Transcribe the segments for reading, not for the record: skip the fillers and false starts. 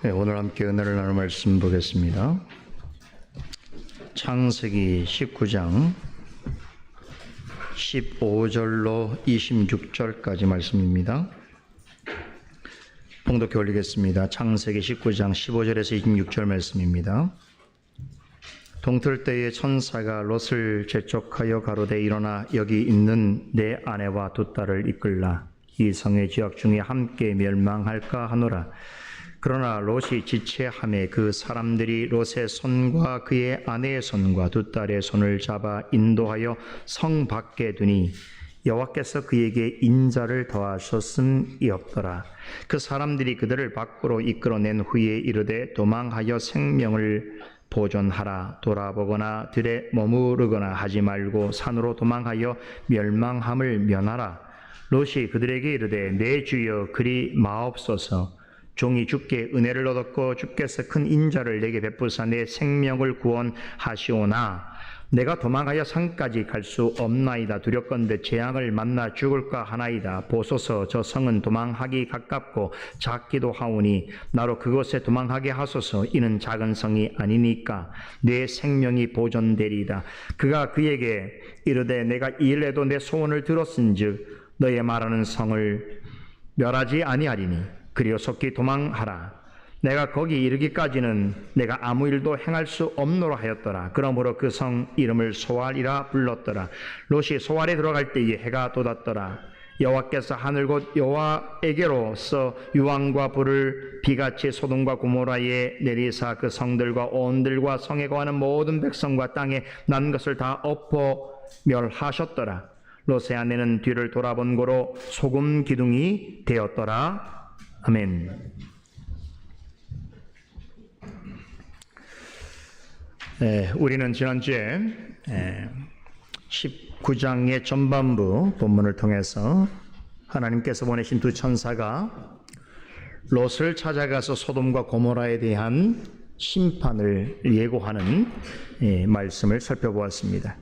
네, 오늘 함께 은혜를 나눌 말씀 보겠습니다. 창세기 19장 15절로 26절까지 말씀입니다. 봉독해 올리겠습니다. 창세기 19장 15절에서 26절 말씀입니다. 동틀 때에 천사가 롯을 재촉하여 가로되 일어나 여기 있는 내 아내와 두 딸을 이끌라. 이 성의 지역 중에 함께 멸망할까 하노라. 그러나 롯이 지체하매 그 사람들이 롯의 손과 그의 아내의 손과 두 딸의 손을 잡아 인도하여 성 밖에 두니 여호와께서 그에게 인자를 더하셨음이 없더라. 그 사람들이 그들을 밖으로 이끌어낸 후에 이르되 도망하여 생명을 보존하라. 돌아보거나 들에 머무르거나 하지 말고 산으로 도망하여 멸망함을 면하라. 롯이 그들에게 이르되 내 주여 그리 마옵소서. 종이 주께 은혜를 얻었고 주께서 큰 인자를 내게 베푸사 내 생명을 구원하시오나 내가 도망하여 산까지 갈 수 없나이다. 두렵건대 재앙을 만나 죽을까 하나이다. 보소서 저 성은 도망하기 가깝고 작기도 하오니 나로 그곳에 도망하게 하소서. 이는 작은 성이 아니니까 내 생명이 보존되리이다. 그가 그에게 이르되 내가 이일에도 내 소원을 들었은즉 너의 말하는 성을 멸하지 아니하리니 그리고 속히 도망하라. 내가 거기 이르기까지는 내가 아무 일도 행할 수 없노라 하였더라. 그러므로 그 성 이름을 소알이라 불렀더라. 롯이 소알에 들어갈 때에 해가 돋았더라. 여호와께서 하늘 곧 여호와에게로서 유황과 불을 비같이 소돔과 고모라에 내리사 그 성들과 온들과 성에 거하는 모든 백성과 땅에 난 것을 다 엎어 멸하셨더라. 롯의 아내는 뒤를 돌아본 고로 소금 기둥이 되었더라. 아멘. 우리는 지난주에 19장의 전반부 본문을 통해서 하나님께서 보내신 두 천사가 롯을 찾아가서 소돔과 고모라에 대한 심판을 예고하는 말씀을 살펴보았습니다.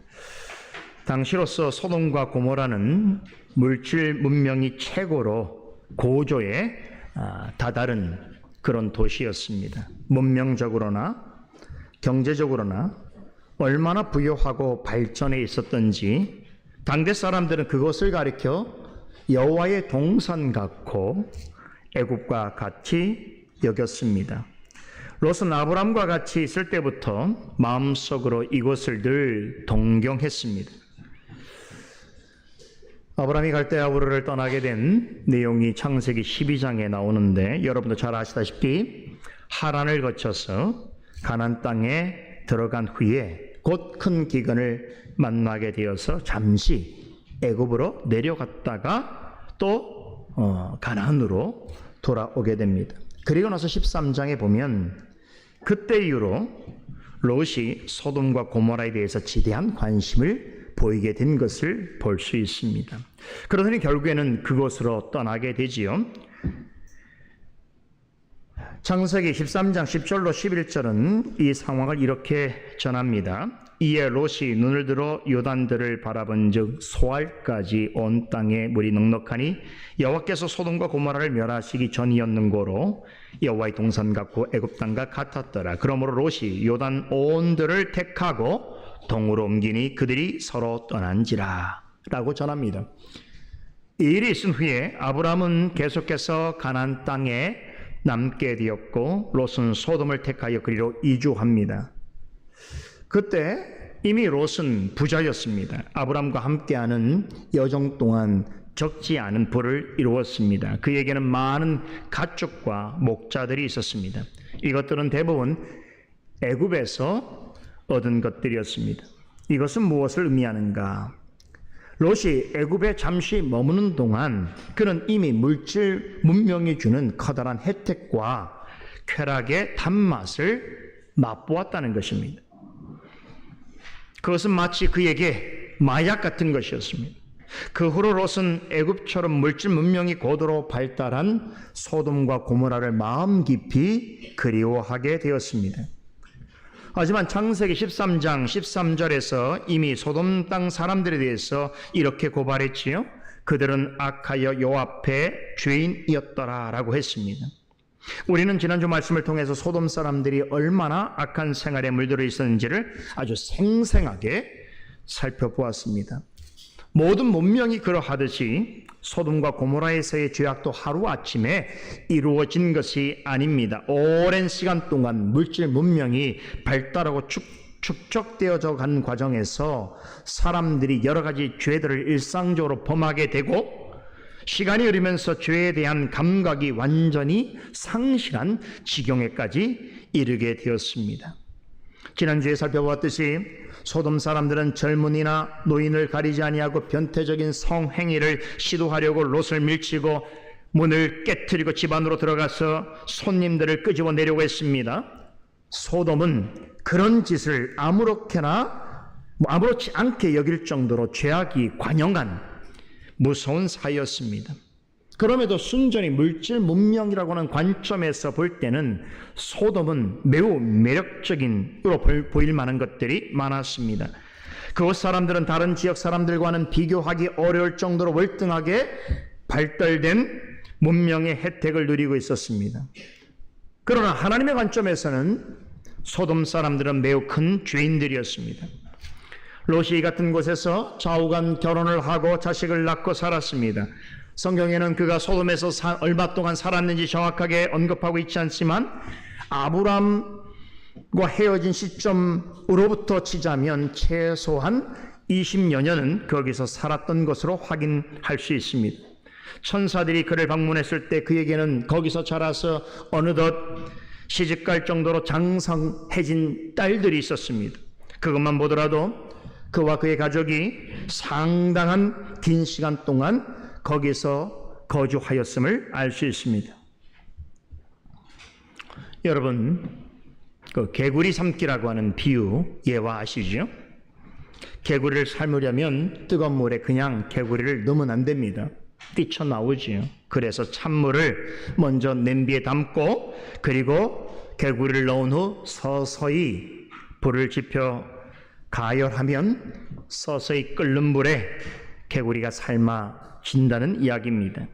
당시로서 소돔과 고모라는 물질 문명이 최고로 고조에 다다른 그런 도시였습니다. 문명적으로나 경제적으로나 얼마나 부유하고 발전해 있었던지 당대 사람들은 그것을 가리켜 여호와의 동산 같고 애굽과 같이 여겼습니다. 롯은 아브람과 같이 있을 때부터 마음속으로 이곳을 늘 동경했습니다. 아브라함이 갈대아우르를 떠나게 된 내용이 창세기 12장에 나오는데 여러분도 잘 아시다시피 하란을 거쳐서 가나안 땅에 들어간 후에 곧 큰 기근을 만나게 되어서 잠시 애굽으로 내려갔다가 또 가나안으로 돌아오게 됩니다. 그리고 나서 13장에 보면 그때 이후로 롯이 소돔과 고모라에 대해서 지대한 관심을 보이게 된 것을 볼 수 있습니다. 그러더니 결국에는 그곳으로 떠나게 되지요. 창세기 13장 10절로 11절은 이 상황을 이렇게 전합니다. 이에 롯이 눈을 들어 요단들을 바라본즉 소알까지 온 땅에 물이 넉넉하니 여호와께서 소돔과 고모라를 멸하시기 전이었는고로 여호와의 동산 같고 애굽 땅과 같았더라. 그러므로 롯이 요단 온들을 택하고 동으로 옮기니 그들이 서로 떠난지라 라고 전합니다. 이 일이 있은 후에 아브라함은 계속해서 가나안 땅에 남게 되었고 롯은 소돔을 택하여 그리로 이주합니다. 그때 이미 롯은 부자였습니다. 아브라함과 함께하는 여정 동안 적지 않은 부를 이루었습니다. 그에게는 많은 가축과 목자들이 있었습니다. 이것들은 대부분 애굽에서 얻은 것들이었습니다. 이것은 무엇을 의미하는가? 롯이 애굽에 잠시 머무는 동안 그는 이미 물질 문명이 주는 커다란 혜택과 쾌락의 단맛을 맛보았다는 것입니다. 그것은 마치 그에게 마약 같은 것이었습니다. 그 후로 롯은 애굽처럼 물질 문명이 고도로 발달한 소돔과 고모라를 마음 깊이 그리워하게 되었습니다. 하지만 창세기 13장 13절에서 이미 소돔 땅 사람들에 대해서 이렇게 고발했지요. 그들은 악하여 여호와 앞에 죄인이었더라 라고 했습니다. 우리는 지난주 말씀을 통해서 소돔 사람들이 얼마나 악한 생활에 물들어 있었는지를 아주 생생하게 살펴보았습니다. 모든 문명이 그러하듯이 소돔과 고모라에서의 죄악도 하루아침에 이루어진 것이 아닙니다. 오랜 시간 동안 물질 문명이 발달하고 축적되어져 간 과정에서 사람들이 여러 가지 죄들을 일상적으로 범하게 되고, 시간이 흐르면서 죄에 대한 감각이 완전히 상실한 지경에까지 이르게 되었습니다. 지난주에 살펴보았듯이 소돔 사람들은 젊은이나 노인을 가리지 아니하고 변태적인 성행위를 시도하려고 롯을 밀치고 문을 깨트리고 집 안으로 들어가서 손님들을 끄집어 내려고 했습니다. 소돔은 그런 짓을 아무렇지 않게 여길 정도로 죄악이 관영한 무서운 사이였습니다. 그럼에도 순전히 물질 문명이라고 하는 관점에서 볼 때는 소돔은 매우 매력적인으로 보일 만한 것들이 많았습니다. 그곳 사람들은 다른 지역 사람들과는 비교하기 어려울 정도로 월등하게 발달된 문명의 혜택을 누리고 있었습니다. 그러나 하나님의 관점에서는 소돔 사람들은 매우 큰 죄인들이었습니다. 롯이 같은 곳에서 좌우간 결혼을 하고 자식을 낳고 살았습니다. 성경에는 그가 소돔에서 얼마 동안 살았는지 정확하게 언급하고 있지 않지만 아브람과 헤어진 시점으로부터 치자면 최소한 20여 년은 거기서 살았던 것으로 확인할 수 있습니다. 천사들이 그를 방문했을 때 그에게는 거기서 자라서 어느덧 시집갈 정도로 장성해진 딸들이 있었습니다. 그것만 보더라도 그와 그의 가족이 상당한 긴 시간 동안 거기서 거주하였음을 알 수 있습니다. 여러분, 그 개구리 삶기라고 하는 비유 예화 아시죠? 개구리를 삶으려면 뜨거운 물에 그냥 개구리를 넣으면 안 됩니다. 뛰쳐나오지요. 그래서 찬물을 먼저 냄비에 담고 그리고 개구리를 넣은 후 서서히 불을 지펴 가열하면 서서히 끓는 물에 개구리가 삶아진다는 이야기입니다.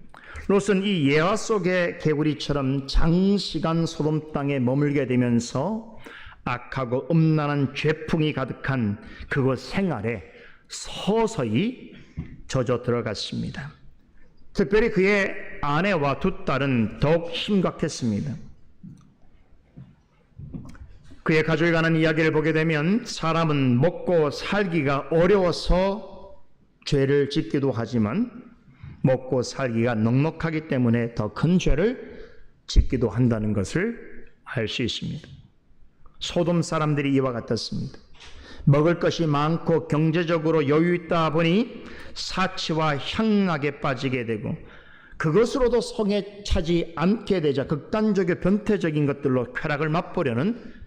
롯은 이 예화 속의 개구리처럼 장시간 소돔 땅에 머물게 되면서 악하고 음란한 죄풍이 가득한 그곳 생활에 서서히 젖어 들어갔습니다. 특별히 그의 아내와 두 딸은 더욱 심각했습니다. 그의 가족에 관한 이야기를 보게 되면 사람은 먹고 살기가 어려워서 죄를 짓기도 하지만 먹고 살기가 넉넉하기 때문에 더 큰 죄를 짓기도 한다는 것을 알 수 있습니다. 소돔 사람들이 이와 같았습니다. 먹을 것이 많고 경제적으로 여유 있다 보니 사치와 향락에 빠지게 되고 그것으로도 성에 차지 않게 되자 극단적이고 변태적인 것들로 쾌락을 맛보려는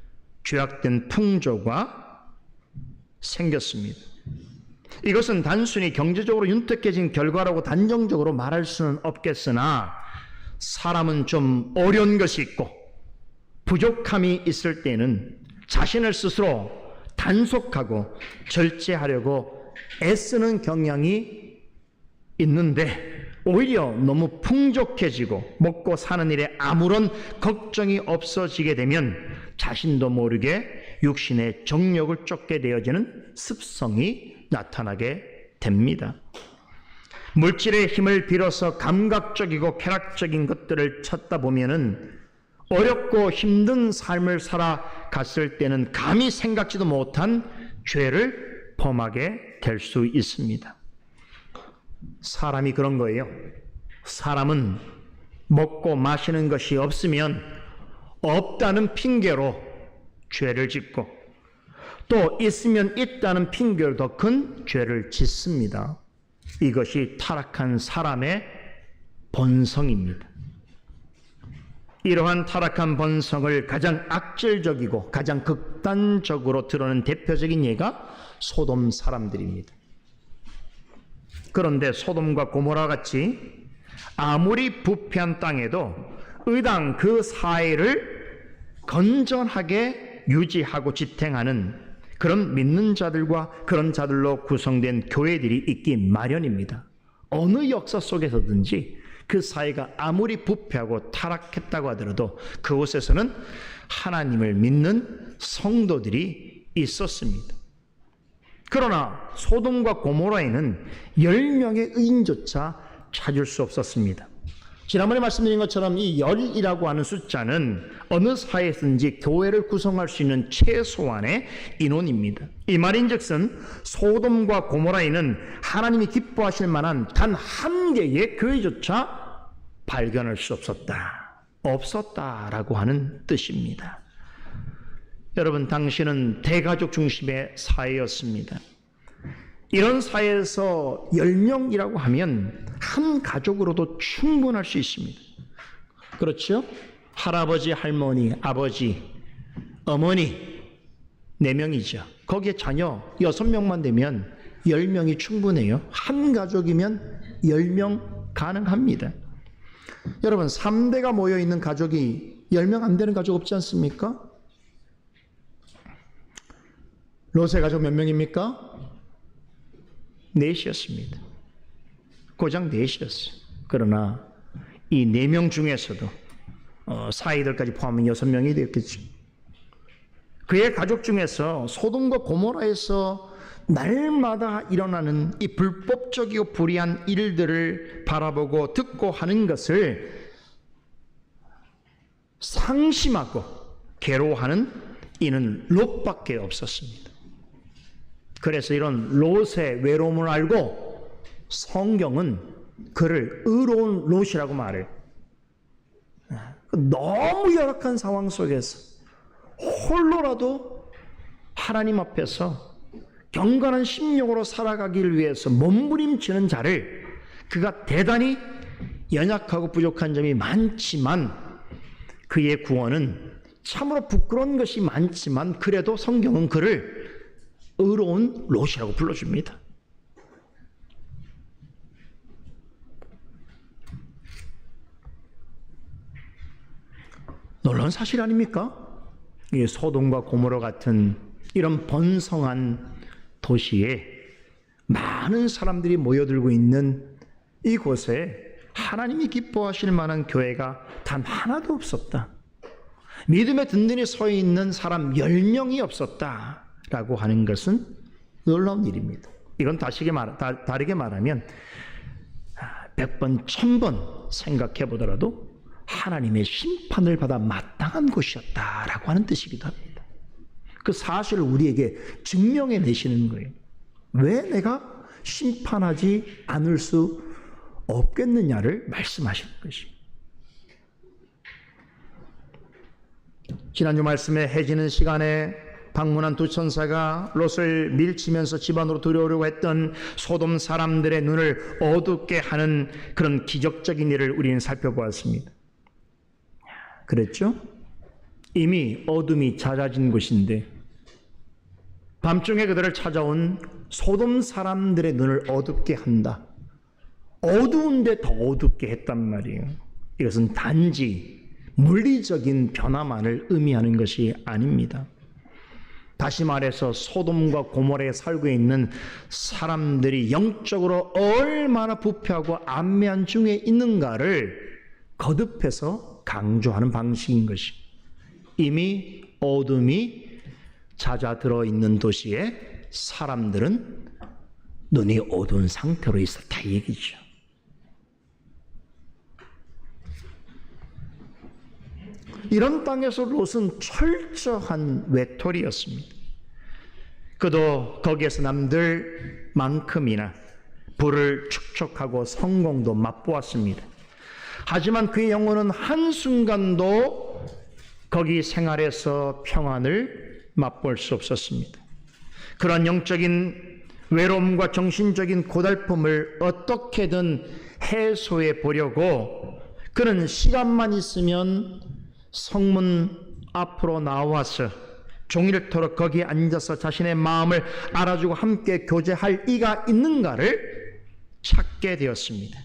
죄악된 풍조가 생겼습니다. 이것은 단순히 경제적으로 윤택해진 결과라고 단정적으로 말할 수는 없겠으나 사람은 좀 어려운 것이 있고 부족함이 있을 때는 자신을 스스로 단속하고 절제하려고 애쓰는 경향이 있는데 오히려 너무 풍족해지고 먹고 사는 일에 아무런 걱정이 없어지게 되면 자신도 모르게 육신의 정욕을 쫓게 되어지는 습성이 나타나게 됩니다. 물질의 힘을 빌어서 감각적이고 쾌락적인 것들을 찾다 보면은 어렵고 힘든 삶을 살아갔을 때는 감히 생각지도 못한 죄를 범하게 될 수 있습니다. 사람이 그런 거예요. 사람은 먹고 마시는 것이 없으면 없다는 핑계로 죄를 짓고 또 있으면 있다는 핑계로 더 큰 죄를 짓습니다. 이것이 타락한 사람의 본성입니다. 이러한 타락한 본성을 가장 악질적이고 가장 극단적으로 드러낸 대표적인 예가 소돔 사람들입니다. 그런데 소돔과 고모라 같이 아무리 부패한 땅에도 의당 그 사이를 건전하게 유지하고 지탱하는 그런 믿는 자들과 그런 자들로 구성된 교회들이 있기 마련입니다. 어느 역사 속에서든지 그 사회가 아무리 부패하고 타락했다고 하더라도 그곳에서는 하나님을 믿는 성도들이 있었습니다. 그러나 소돔과 고모라에는 10명의 의인조차 찾을 수 없었습니다. 지난번에 말씀드린 것처럼 이 10이라고 하는 숫자는 어느 사회에서든지 교회를 구성할 수 있는 최소한의 인원입니다. 이 말인즉슨 소돔과 고모라에는 하나님이 기뻐하실 만한 단 한 개의 교회조차 발견할 수 없었다라고 하는 뜻입니다. 여러분, 당시는 대가족 중심의 사회였습니다. 이런 사회에서 10명이라고 하면 한 가족으로도 충분할 수 있습니다. 그렇죠? 할아버지, 할머니, 아버지, 어머니 4명이죠. 거기에 자녀 6명만 되면 10명이 충분해요. 한 가족이면 10명 가능합니다. 여러분, 3대가 모여있는 가족이 10명 안 되는 가족 없지 않습니까? 롯의 가족 몇 명입니까? 4이었습니다. 고작 4이었어요. 그러나 이 4명 중에서도 사이들까지 포함하면 6명이 되었겠죠. 그의 가족 중에서 소돔과 고모라에서 날마다 일어나는 이 불법적이고 불의한 일들을 바라보고 듣고 하는 것을 상심하고 괴로워하는 이는 롯밖에 없었습니다. 그래서 이런 롯의 외로움을 알고 성경은 그를 의로운 롯이라고 말해요. 너무 열악한 상황 속에서 홀로라도 하나님 앞에서 경건한 심령으로 살아가기를 위해서 몸부림치는 자를, 그가 대단히 연약하고 부족한 점이 많지만 그의 구원은 참으로 부끄러운 것이 많지만 그래도 성경은 그를 의로운 롯이라고 불러줍니다. 놀라운 사실 아닙니까? 이 소돔과 고모라 같은 이런 번성한 도시에 많은 사람들이 모여들고 있는 이곳에 하나님이 기뻐하실 만한 교회가 단 하나도 없었다. 믿음에 든든히 서 있는 사람 10명이 없었다라고 하는 것은 놀라운 일입니다. 이건 다르게 말하면 100번, 1000번 생각해 보더라도 하나님의 심판을 받아 마땅한 곳이었다라고 하는 뜻이기도 합니다. 그 사실을 우리에게 증명해 내시는 거예요. 왜 내가 심판하지 않을 수 없겠느냐를 말씀하시는 것입니다. 지난주 말씀에 해지는 시간에 방문한 두 천사가 롯을 밀치면서 집 안으로 들어오려고 했던 소돔 사람들의 눈을 어둡게 하는 그런 기적적인 일을 우리는 살펴보았습니다. 그랬죠? 이미 어둠이 잦아진 곳인데 밤중에 그들을 찾아온 소돔 사람들의 눈을 어둡게 한다. 어두운데 더 어둡게 했단 말이에요. 이것은 단지 물리적인 변화만을 의미하는 것이 아닙니다. 다시 말해서 소돔과 고모라에 살고 있는 사람들이 영적으로 얼마나 부패하고 안매한 중에 있는가를 거듭해서 강조하는 방식인 것이, 이미 어둠이 잦아들어 있는 도시에 사람들은 눈이 어두운 상태로 있었다 이 얘기죠. 이런 땅에서 롯은 철저한 외톨이였습니다. 그도 거기에서 남들만큼이나 부를 축적하고 성공도 맛보았습니다. 하지만 그의 영혼은 한순간도 거기 생활에서 평안을 맛볼 수 없었습니다. 그런 영적인 외로움과 정신적인 고달픔을 어떻게든 해소해 보려고 그는 시간만 있으면 성문 앞으로 나와서 종일토록 거기에 앉아서 자신의 마음을 알아주고 함께 교제할 이가 있는가를 찾게 되었습니다.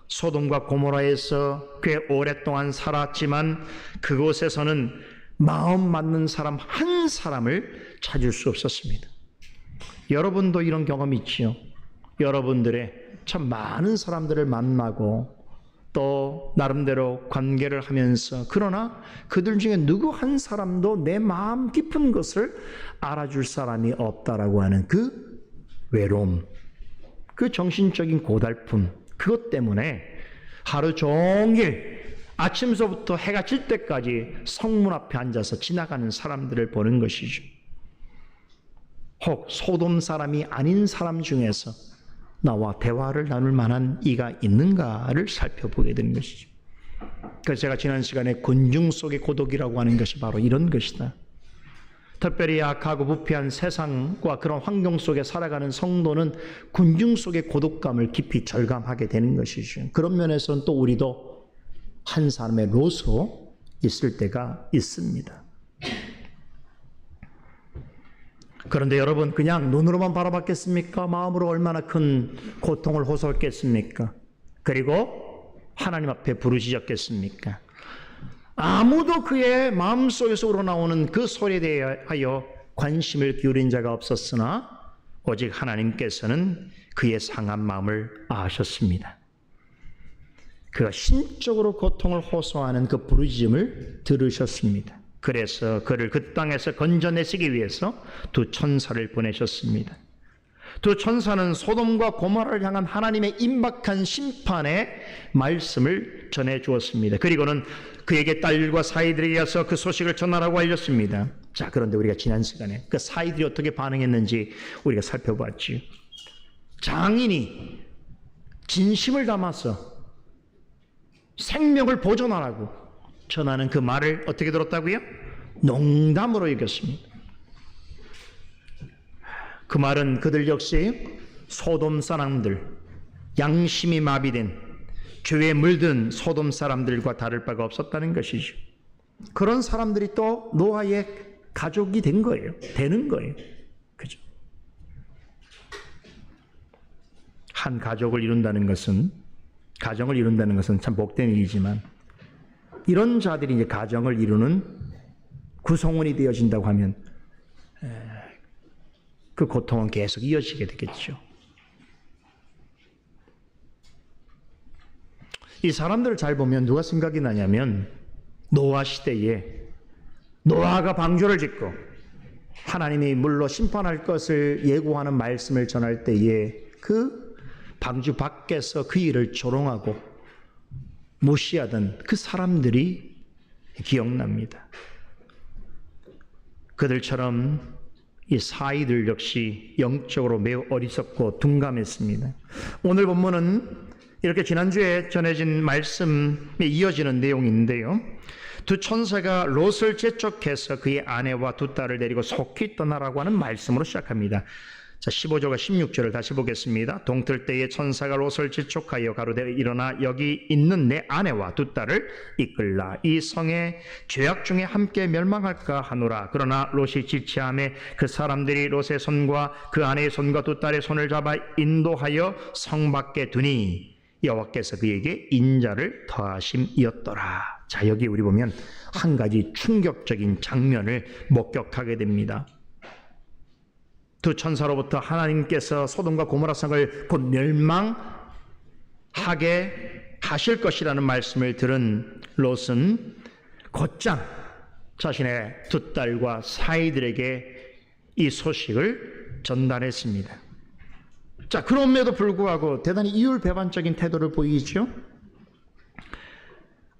소돔과 고모라에서 꽤 오랫동안 살았지만 그곳에서는 마음 맞는 사람 한 사람을 찾을 수 없었습니다. 여러분도 이런 경험이 있지요. 여러분들의 참 많은 사람들을 만나고 또 나름대로 관계를 하면서, 그러나 그들 중에 누구 한 사람도 내 마음 깊은 것을 알아줄 사람이 없다라고 하는 그 외로움, 그 정신적인 고달픔, 그것 때문에 하루 종일 아침서부터 해가 질 때까지 성문 앞에 앉아서 지나가는 사람들을 보는 것이죠. 혹 소돔 사람이 아닌 사람 중에서 나와 대화를 나눌 만한 이가 있는가를 살펴보게 되는 것이죠. 그래서 제가 지난 시간에 군중 속의 고독이라고 하는 것이 바로 이런 것이다. 특별히 악하고 부패한 세상과 그런 환경 속에 살아가는 성도는 군중 속의 고독감을 깊이 절감하게 되는 것이죠. 그런 면에서는 또 우리도 한 사람의 로스로 있을 때가 있습니다. 그런데 여러분, 그냥 눈으로만 바라봤겠습니까? 마음으로 얼마나 큰 고통을 호소했겠습니까? 그리고 하나님 앞에 부르짖었겠습니까? 아무도 그의 마음속에서 우러나오는 그 소리에 대하여 관심을 기울인 자가 없었으나 오직 하나님께서는 그의 상한 마음을 아셨습니다. 그가 심적으로 고통을 호소하는 그 부르짖음을 들으셨습니다. 그래서 그를 그 땅에서 건져내시기 위해서 두 천사를 보내셨습니다. 두 천사는 소돔과 고모라를 향한 하나님의 임박한 심판의 말씀을 전해 주었습니다. 그리고는 그에게 딸과 사이들에게 가서 그 소식을 전하라고 알렸습니다. 자, 그런데 우리가 지난 시간에 그 사이들이 어떻게 반응했는지 우리가 살펴봤지요. 장인이 진심을 담아서 생명을 보존하라고 전하는 그 말을 어떻게 들었다고요? 농담으로 여겼습니다. 그 말은 그들 역시 소돔 사람들, 양심이 마비된 죄에 물든 소돔 사람들과 다를 바가 없었다는 것이죠. 그런 사람들이 또 노아의 가족이 된 거예요. 되는 거예요. 그죠? 한 가족을 이룬다는 것은, 가정을 이룬다는 것은 참 복된 일이지만, 이런 자들이 이제 가정을 이루는 구성원이 되어진다고 하면 그 고통은 계속 이어지게 되겠죠. 이 사람들을 잘 보면 누가 생각이 나냐면, 노아 시대에 노아가 방주를 짓고 하나님이 물로 심판할 것을 예고하는 말씀을 전할 때에 그 방주 밖에서 그 일을 조롱하고 무시하던 그 사람들이 기억납니다. 그들처럼 이 사이들 역시 영적으로 매우 어리석고 둔감했습니다. 오늘 본문은 이렇게 지난주에 전해진 말씀에 이어지는 내용인데요. 두 천사가 롯을 재촉해서 그의 아내와 두 딸을 데리고 속히 떠나라고 하는 말씀으로 시작합니다. 자, 15절과 16절을 다시 보겠습니다. 동틀 때에 천사가 롯을 재촉하여 가로되 일어나 여기 있는 내 아내와 두 딸을 이끌라. 이 성의 죄악 중에 함께 멸망할까 하노라. 그러나 롯이 지체하매 그 사람들이 롯의 손과 그 아내의 손과 두 딸의 손을 잡아 인도하여 성 밖에 두니 여호와께서 그에게 인자를 더하심이었더라. 자, 여기 우리 보면 한 가지 충격적인 장면을 목격하게 됩니다. 두 천사로부터 하나님께서 소돔과 고모라 성을 곧 멸망하게 하실 것이라는 말씀을 들은 롯은 곧장 자신의 두 딸과 사이들에게 이 소식을 전달했습니다. 자, 그럼에도 불구하고 대단히 이율배반적인 태도를 보이죠.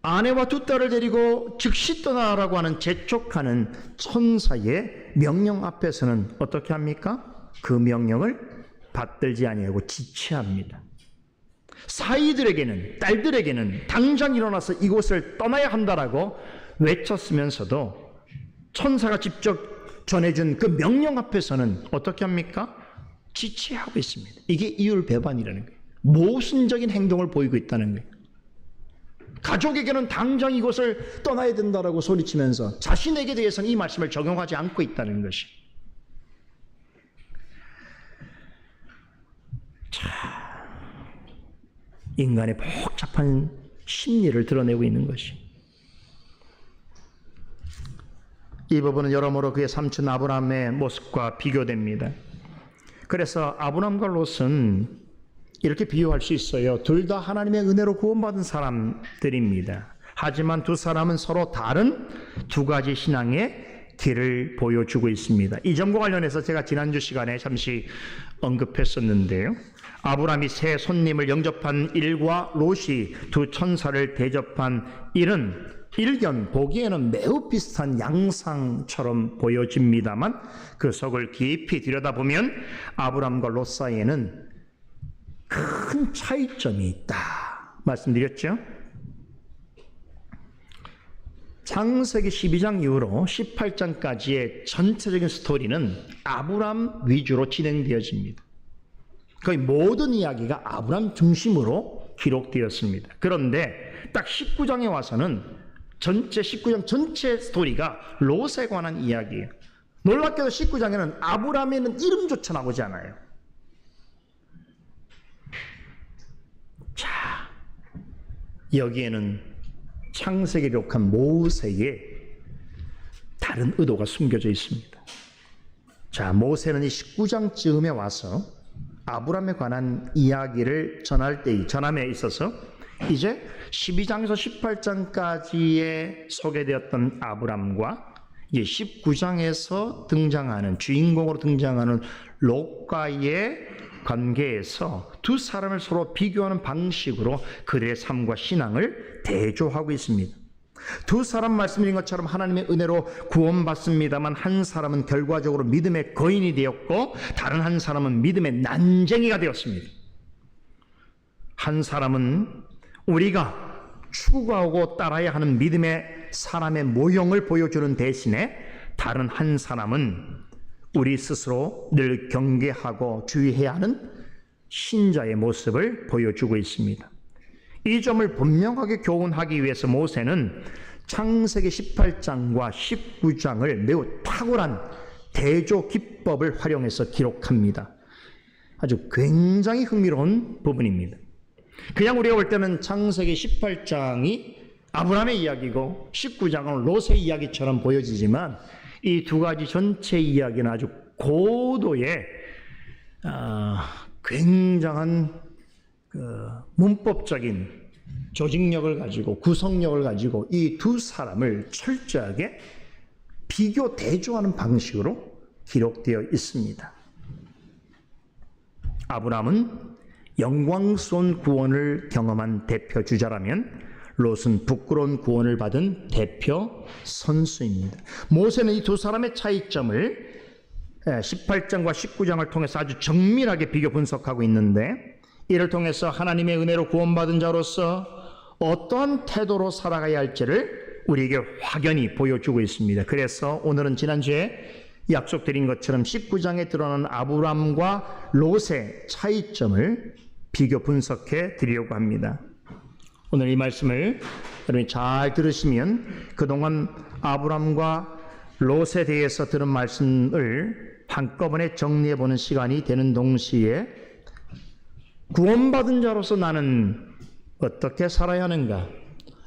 아내와 두 딸을 데리고 즉시 떠나라고 하는 재촉하는 천사의 명령 앞에서는 어떻게 합니까? 그 명령을 받들지 아니하고 지체합니다. 사이들에게는, 딸들에게는 당장 일어나서 이곳을 떠나야 한다라고 외쳤으면서도 천사가 직접 전해준 그 명령 앞에서는 어떻게 합니까? 지체하고 있습니다. 이게 이율배반이라는 거예요. 모순적인 행동을 보이고 있다는 거예요. 가족에게는 당장 이곳을 떠나야 된다라고 소리치면서 자신에게 대해서는 이 말씀을 적용하지 않고 있다는 것이. 자, 인간의 복잡한 심리를 드러내고 있는 것이. 이 부분은 여러모로 그의 삼촌 아브라함의 모습과 비교됩니다. 그래서 아브라함과 롯은 이렇게 비유할 수 있어요. 둘 다 하나님의 은혜로 구원받은 사람들입니다. 하지만 두 사람은 서로 다른 두 가지 신앙의 길을 보여주고 있습니다. 이 점과 관련해서 제가 지난주 시간에 잠시 언급했었는데요. 아브라함이 새 손님을 영접한 일과 롯이 두 천사를 대접한 일은 일견 보기에는 매우 비슷한 양상처럼 보여집니다만 그 속을 깊이 들여다보면 아브라함과 롯 사이에는 큰 차이점이 있다 말씀드렸죠. 창세기 12장 이후로 18장까지의 전체적인 스토리는 아브라함 위주로 진행되어집니다. 거의 모든 이야기가 아브라함 중심으로 기록되었습니다. 그런데 딱 19장에 와서는 19장 전체 스토리가 롯에 관한 이야기예요. 놀랍게도 19장에는 아브라함에는 이름조차 나오지 않아요. 자, 여기에는 창세기에 기록한 모세의 다른 의도가 숨겨져 있습니다. 자, 모세는 이 19장쯤에 와서 아브라함에 관한 이야기를 전함에 있어서 이제 12장에서 18장까지에 소개되었던 아브라함과 이제 19장에서 등장하는 주인공으로 등장하는 롯과의 관계에서 두 사람을 서로 비교하는 방식으로 그들의 삶과 신앙을 대조하고 있습니다. 두 사람 말씀드린 것처럼 하나님의 은혜로 구원받습니다만 한 사람은 결과적으로 믿음의 거인이 되었고 다른 한 사람은 믿음의 난쟁이가 되었습니다. 한 사람은 우리가 추구하고 따라야 하는 믿음의 사람의 모형을 보여주는 대신에 다른 한 사람은 우리 스스로 늘 경계하고 주의해야 하는 신자의 모습을 보여주고 있습니다. 이 점을 분명하게 교훈하기 위해서 모세는 창세기 18장과 19장을 매우 탁월한 대조 기법을 활용해서 기록합니다. 아주 굉장히 흥미로운 부분입니다. 그냥 우리가 볼 때는 창세기 18장이 아브라함의 이야기고 19장은 롯의 이야기처럼 보여지지만 이 두 가지 전체 이야기는 아주 고도의 굉장한 문법적인 조직력을 가지고 구성력을 가지고 이 두 사람을 철저하게 비교 대조하는 방식으로 기록되어 있습니다. 아브라함은 영광스러운 구원을 경험한 대표 주자라면 롯은 부끄러운 구원을 받은 대표 선수입니다. 모세는 이 두 사람의 차이점을 18장과 19장을 통해서 아주 정밀하게 비교 분석하고 있는데 이를 통해서 하나님의 은혜로 구원받은 자로서 어떠한 태도로 살아가야 할지를 우리에게 확연히 보여주고 있습니다. 그래서 오늘은 지난주에 약속드린 것처럼 19장에 드러난 아브람과 롯의 차이점을 비교 분석해 드리려고 합니다. 오늘 이 말씀을 여러분이 잘 들으시면 그동안 아브람과 롯에 대해서 들은 말씀을 한꺼번에 정리해보는 시간이 되는 동시에 구원받은 자로서 나는 어떻게 살아야 하는가?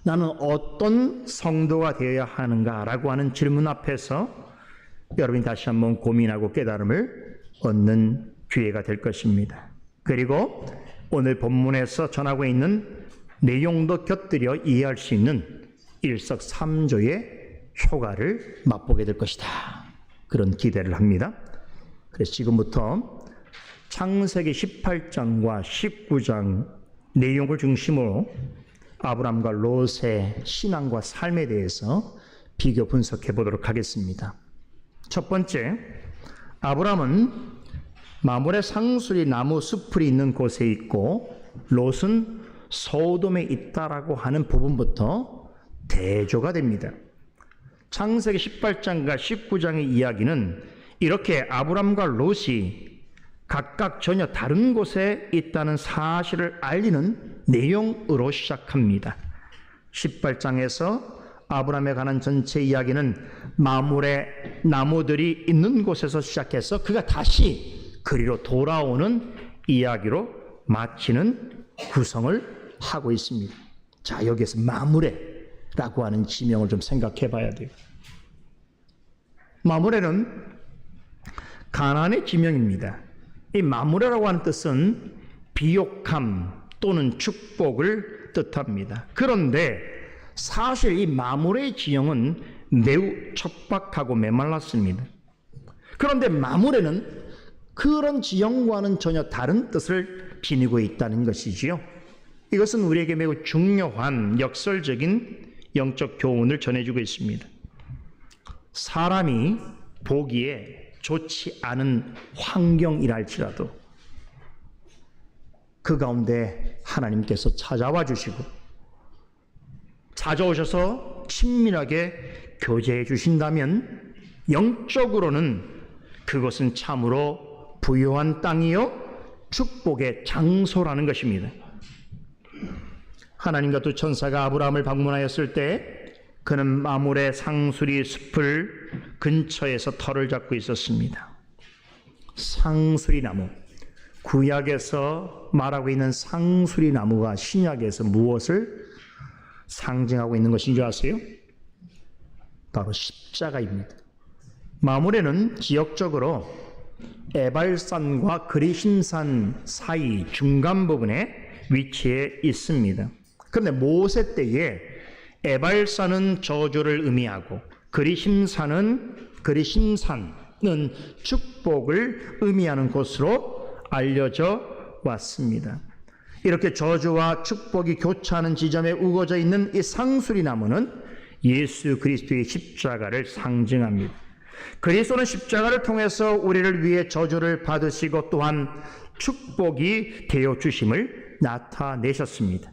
나는 어떤 성도가 되어야 하는가라고 하는 질문 앞에서 여러분이 다시 한번 고민하고 깨달음을 얻는 기회가 될 것입니다. 그리고 오늘 본문에서 전하고 있는 내용도 곁들여 이해할 수 있는 일석삼조의 효과를 맛보게 될 것이다. 그런 기대를 합니다. 그래서 지금부터 창세기 18장과 19장 내용을 중심으로 아브람과 롯의 신앙과 삶에 대해서 비교 분석해 보도록 하겠습니다. 첫 번째, 아브람은 마므레 상수리 나무 숲풀이 있는 곳에 있고 롯은 소돔에 있다라고 하는 부분부터 대조가 됩니다. 창세기 18장과 19장의 이야기는 이렇게 아브람과 롯이 각각 전혀 다른 곳에 있다는 사실을 알리는 내용으로 시작합니다. 18장에서 아브람에 관한 전체 이야기는 마므레 나무들이 있는 곳에서 시작해서 그가 다시 그리로 돌아오는 이야기로 마치는 구성을 하고 있습니다. 자, 여기에서 마므레라고 하는 지명을 좀 생각해 봐야 돼요. 마므레는 가나안의 지명입니다. 이 마므레라고 하는 뜻은 비옥함 또는 축복을 뜻합니다. 그런데 사실 이 마물의 지형은 매우 척박하고 메말랐습니다. 그런데 마물에는 그런 지형과는 전혀 다른 뜻을 지니고 있다는 것이지요. 이것은 우리에게 매우 중요한 역설적인 영적 교훈을 전해주고 있습니다. 사람이 보기에 좋지 않은 환경이랄지라도 그 가운데 하나님께서 찾아와 주시고 찾아오셔서 친밀하게 교제해 주신다면 영적으로는 그것은 참으로 부요한 땅이요 축복의 장소라는 것입니다. 하나님과 두 천사가 아브라함을 방문하였을 때 그는 마물의 상수리 숲을 근처에서 터를 잡고 있었습니다. 상수리 나무, 구약에서 말하고 있는 상수리 나무가 신약에서 무엇을 상징하고 있는 것인 줄 아세요? 바로 십자가입니다. 마물에는 지역적으로 에발산과 그리심산 사이 중간 부분에 위치해 있습니다. 그런데 모세 때에 에발산은 저주를 의미하고 그리심산은 축복을 의미하는 곳으로 알려져 왔습니다. 이렇게 저주와 축복이 교차하는 지점에 우거져 있는 이 상수리 나무는 예수 그리스도의 십자가를 상징합니다. 그리스도는 십자가를 통해서 우리를 위해 저주를 받으시고 또한 축복이 되어 주심을 나타내셨습니다.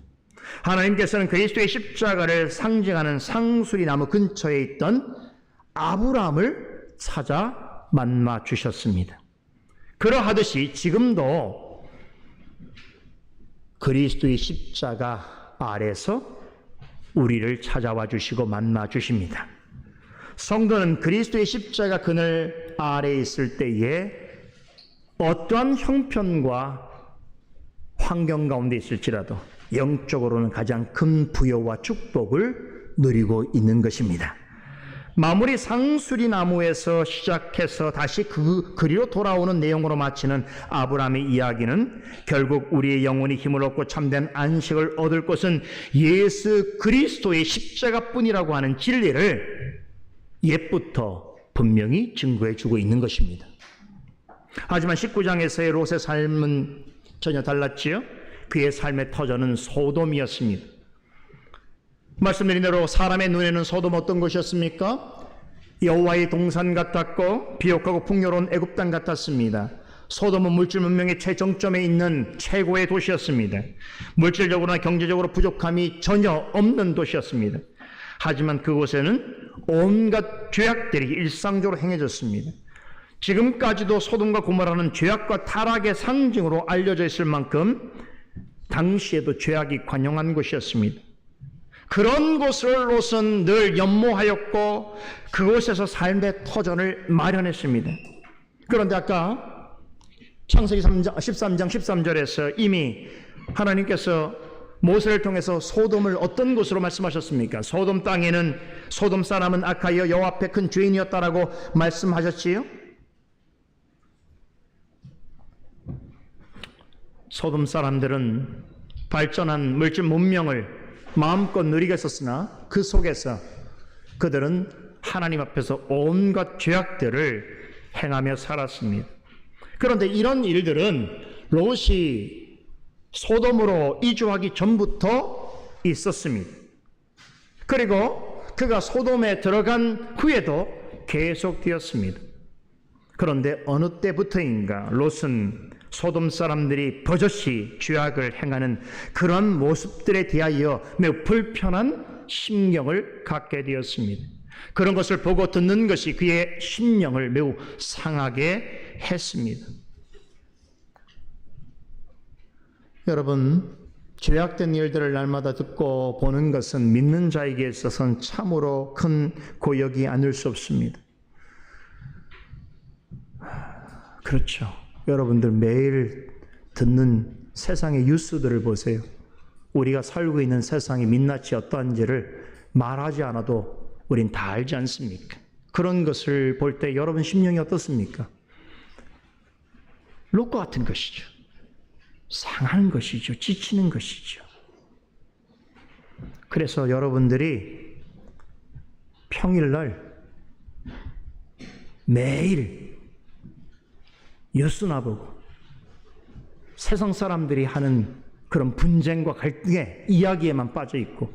하나님께서는 그리스도의 십자가를 상징하는 상수리 나무 근처에 있던 아브라함을 찾아 만나 주셨습니다. 그러하듯이 지금도 그리스도의 십자가 아래서 우리를 찾아와 주시고 만나 주십니다. 성도는 그리스도의 십자가 그늘 아래에 있을 때에 어떠한 형편과 환경 가운데 있을지라도 영적으로는 가장 큰 부여와 축복을 누리고 있는 것입니다. 마무리 상수리 나무에서 시작해서 다시 그리로 돌아오는 내용으로 마치는 아브라함의 이야기는 결국 우리의 영혼이 힘을 얻고 참된 안식을 얻을 것은 예수 그리스도의 십자가뿐이라고 하는 진리를 옛부터 분명히 증거해 주고 있는 것입니다. 하지만 19장에서의 롯의 삶은 전혀 달랐지요. 그의 삶의 터전은 소돔이었습니다. 말씀드린 대로 사람의 눈에는 소돔 어떤 것이었습니까? 여호와의 동산 같았고 비옥하고 풍요로운 애굽 땅 같았습니다. 소돔은 물질 문명의 최정점에 있는 최고의 도시였습니다. 물질적으로나 경제적으로 부족함이 전혀 없는 도시였습니다. 하지만 그곳에는 온갖 죄악들이 일상적으로 행해졌습니다. 지금까지도 소돔과 고모라는 죄악과 타락의 상징으로 알려져 있을 만큼 당시에도 죄악이 관영한 곳이었습니다. 그런 곳을 롯은 늘 연모하였고 그곳에서 삶의 터전을 마련했습니다. 그런데 아까 창세기 13장 13절에서 이미 하나님께서 모세를 통해서 소돔을 어떤 곳으로 말씀하셨습니까? 소돔 땅에는 소돔 사람은 악하여 여호와 앞에 큰 죄인이었다라고 말씀하셨지요? 소돔 사람들은 발전한 물질 문명을 마음껏 누리게 했었으나 그 속에서 그들은 하나님 앞에서 온갖 죄악들을 행하며 살았습니다. 그런데 이런 일들은 롯이 소돔으로 이주하기 전부터 있었습니다. 그리고 그가 소돔에 들어간 후에도 계속되었습니다. 그런데 어느 때부터인가 롯은 소돔 사람들이 버젓이 죄악을 행하는 그런 모습들에 대하여 매우 불편한 심경을 갖게 되었습니다. 그런 것을 보고 듣는 것이 그의 심령을 매우 상하게 했습니다. 여러분, 죄악된 일들을 날마다 듣고 보는 것은 믿는 자에게 있어서는 참으로 큰 고역이 아닐 수 없습니다. 그렇죠. 여러분들 매일 듣는 세상의 뉴스들을 보세요. 우리가 살고 있는 세상이 민낯이 어떠한지를 말하지 않아도 우린 다 알지 않습니까? 그런 것을 볼 때 여러분 심령이 어떻습니까? 롯과 같은 것이죠. 상하는 것이죠. 지치는 것이죠. 그래서 여러분들이 평일날 매일 뉴스나 보고 세상 사람들이 하는 그런 분쟁과 갈등의 이야기에만 빠져 있고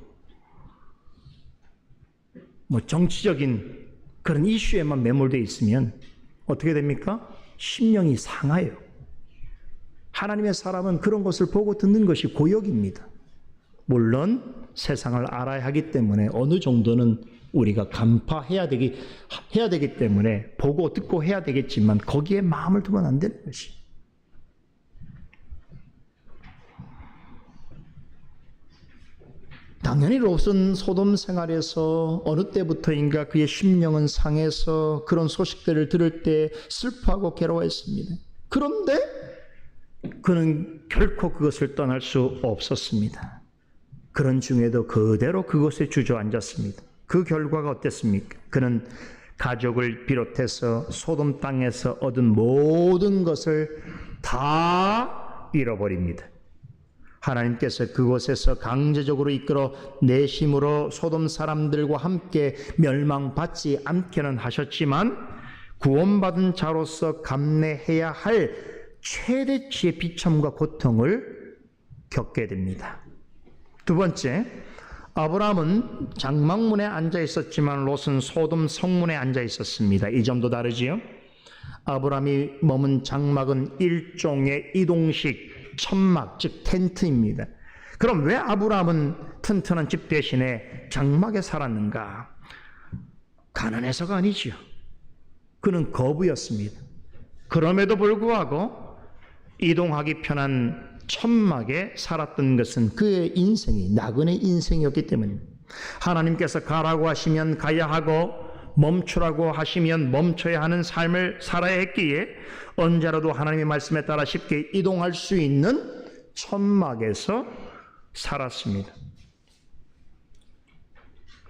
정치적인 그런 이슈에만 매몰되어 있으면 어떻게 됩니까? 심령이 상해요. 하나님의 사람은 그런 것을 보고 듣는 것이 고역입니다. 물론 세상을 알아야 하기 때문에 어느 정도는 우리가 간파해야 되기 때문에 보고 듣고 해야 되겠지만 거기에 마음을 두면 안 되는 것이. 당연히 롯은 소돔 생활에서 어느 때부터인가 그의 심령은 상해서 그런 소식들을 들을 때 슬퍼하고 괴로워했습니다. 그런데 그는 결코 그것을 떠날 수 없었습니다. 그런 중에도 그대로 그곳에 주저앉았습니다. 그 결과가 어땠습니까? 그는 가족을 비롯해서 소돔 땅에서 얻은 모든 것을 다 잃어버립니다. 하나님께서 그곳에서 강제적으로 이끌어 내심으로 소돔 사람들과 함께 멸망받지 않게는 하셨지만 구원받은 자로서 감내해야 할 최대치의 비참과 고통을 겪게 됩니다. 두 번째, 아브라함은 장막문에 앉아 있었지만 롯은 소돔 성문에 앉아 있었습니다. 이 점도 다르지요? 아브라함이 머문 장막은 일종의 이동식 천막, 즉 텐트입니다. 그럼 왜 아브라함은 튼튼한 집 대신에 장막에 살았는가? 가난해서가 아니지요. 그는 거부였습니다. 그럼에도 불구하고 이동하기 편한 천막에 살았던 것은 그의 인생이 나그네 인생이었기 때문입니다. 하나님께서 가라고 하시면 가야 하고 멈추라고 하시면 멈춰야 하는 삶을 살아야 했기에 언제라도 하나님의 말씀에 따라 쉽게 이동할 수 있는 천막에서 살았습니다.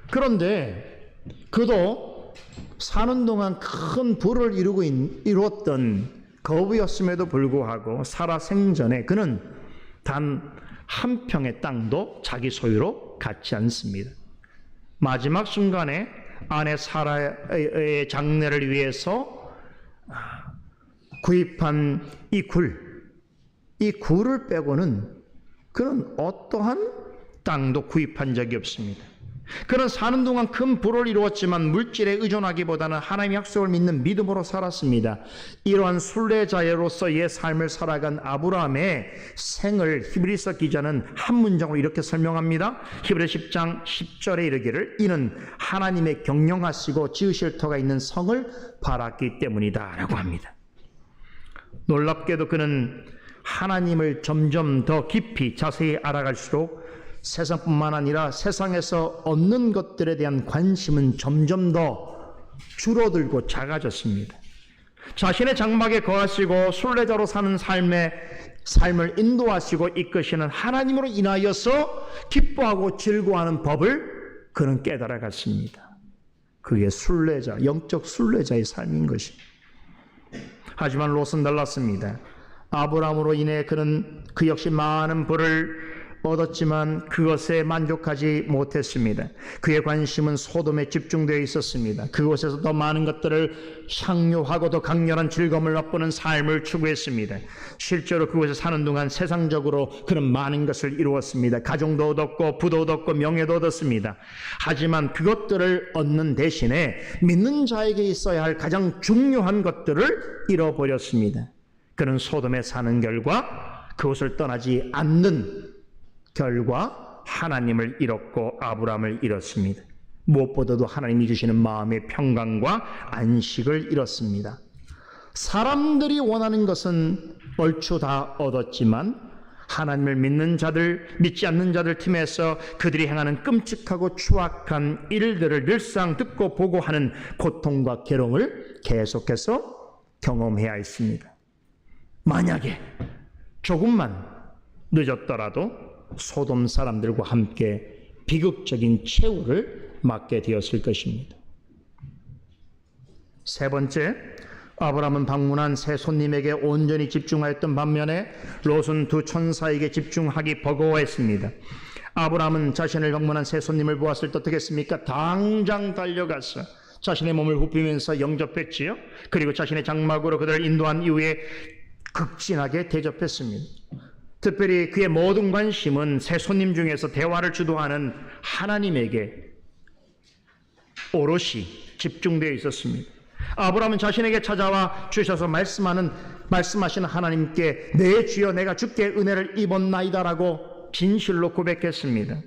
그런데 그도 사는 동안 큰 부를 이루었던 거부였음에도 불구하고 살아 생전에 그는 단 한 평의 땅도 자기 소유로 갖지 않습니다. 마지막 순간에 아내 사라의 장례를 위해서 구입한 이 굴을 빼고는 그는 어떠한 땅도 구입한 적이 없습니다. 그는 사는 동안 큰 부를 이루었지만 물질에 의존하기보다는 하나님의 약속을 믿는 믿음으로 살았습니다. 이러한 순례자로서의 삶을 살아간 아브라함의 생을 히브리서 기자는 한 문장으로 이렇게 설명합니다. 히브리서 10장 10절에 이르기를 이는 하나님의 경영하시고 지으실 터가 있는 성을 바랐기 때문이다 라고 합니다. 놀랍게도 그는 하나님을 점점 더 깊이 자세히 알아갈수록 세상뿐만 아니라 세상에서 얻는 것들에 대한 관심은 점점 더 줄어들고 작아졌습니다. 자신의 장막에 거하시고 순례자로 사는 삶을 인도하시고 이끄시는 하나님으로 인하여서 기뻐하고 즐거워하는 법을 그는 깨달아갔습니다. 그게 순례자, 영적 순례자의 삶인 것입니다. 하지만 롯은 달랐습니다. 아브라함으로 인해 그는 그 역시 많은 부를 얻었지만 그것에 만족하지 못했습니다. 그의 관심은 소돔에 집중되어 있었습니다. 그곳에서 더 많은 것들을 향유하고 더 강렬한 즐거움을 맛보는 삶을 추구했습니다. 실제로 그곳에 사는 동안 세상적으로 그런 많은 것을 이루었습니다. 가정도 얻었고 부도 얻었고 명예도 얻었습니다. 하지만 그것들을 얻는 대신에 믿는 자에게 있어야 할 가장 중요한 것들을 잃어버렸습니다. 그는 소돔에 사는 결과 그곳을 떠나지 않는 결과 하나님을 잃었고 아브라함을 잃었습니다. 무엇보다도 하나님이 주시는 마음의 평강과 안식을 잃었습니다. 사람들이 원하는 것은 얼추 다 얻었지만 하나님을 믿는 자들, 믿지 않는 자들 틈에서 그들이 행하는 끔찍하고 추악한 일들을 늘상 듣고 보고 하는 고통과 괴로움을 계속해서 경험해야 했습니다. 만약에 조금만 늦었더라도 소돔 사람들과 함께 비극적인 최후를 맞게 되었을 것입니다. 세 번째, 아브라함은 방문한 새 손님에게 온전히 집중하였던 반면에 롯은 두 천사에게 집중하기 버거워했습니다. 아브라함은 자신을 방문한 새 손님을 보았을 때 어떻게 했습니까? 당장 달려가서 자신의 몸을 굽히면서 영접했지요. 그리고 자신의 장막으로 그들을 인도한 이후에 극진하게 대접했습니다. 특별히 그의 모든 관심은 새 손님 중에서 대화를 주도하는 하나님에게 오롯이 집중되어 있었습니다. 아브라함은 자신에게 찾아와 주셔서 말씀하시는 하나님께 내 주여 내가 주께 은혜를 입었나이다라고 진실로 고백했습니다.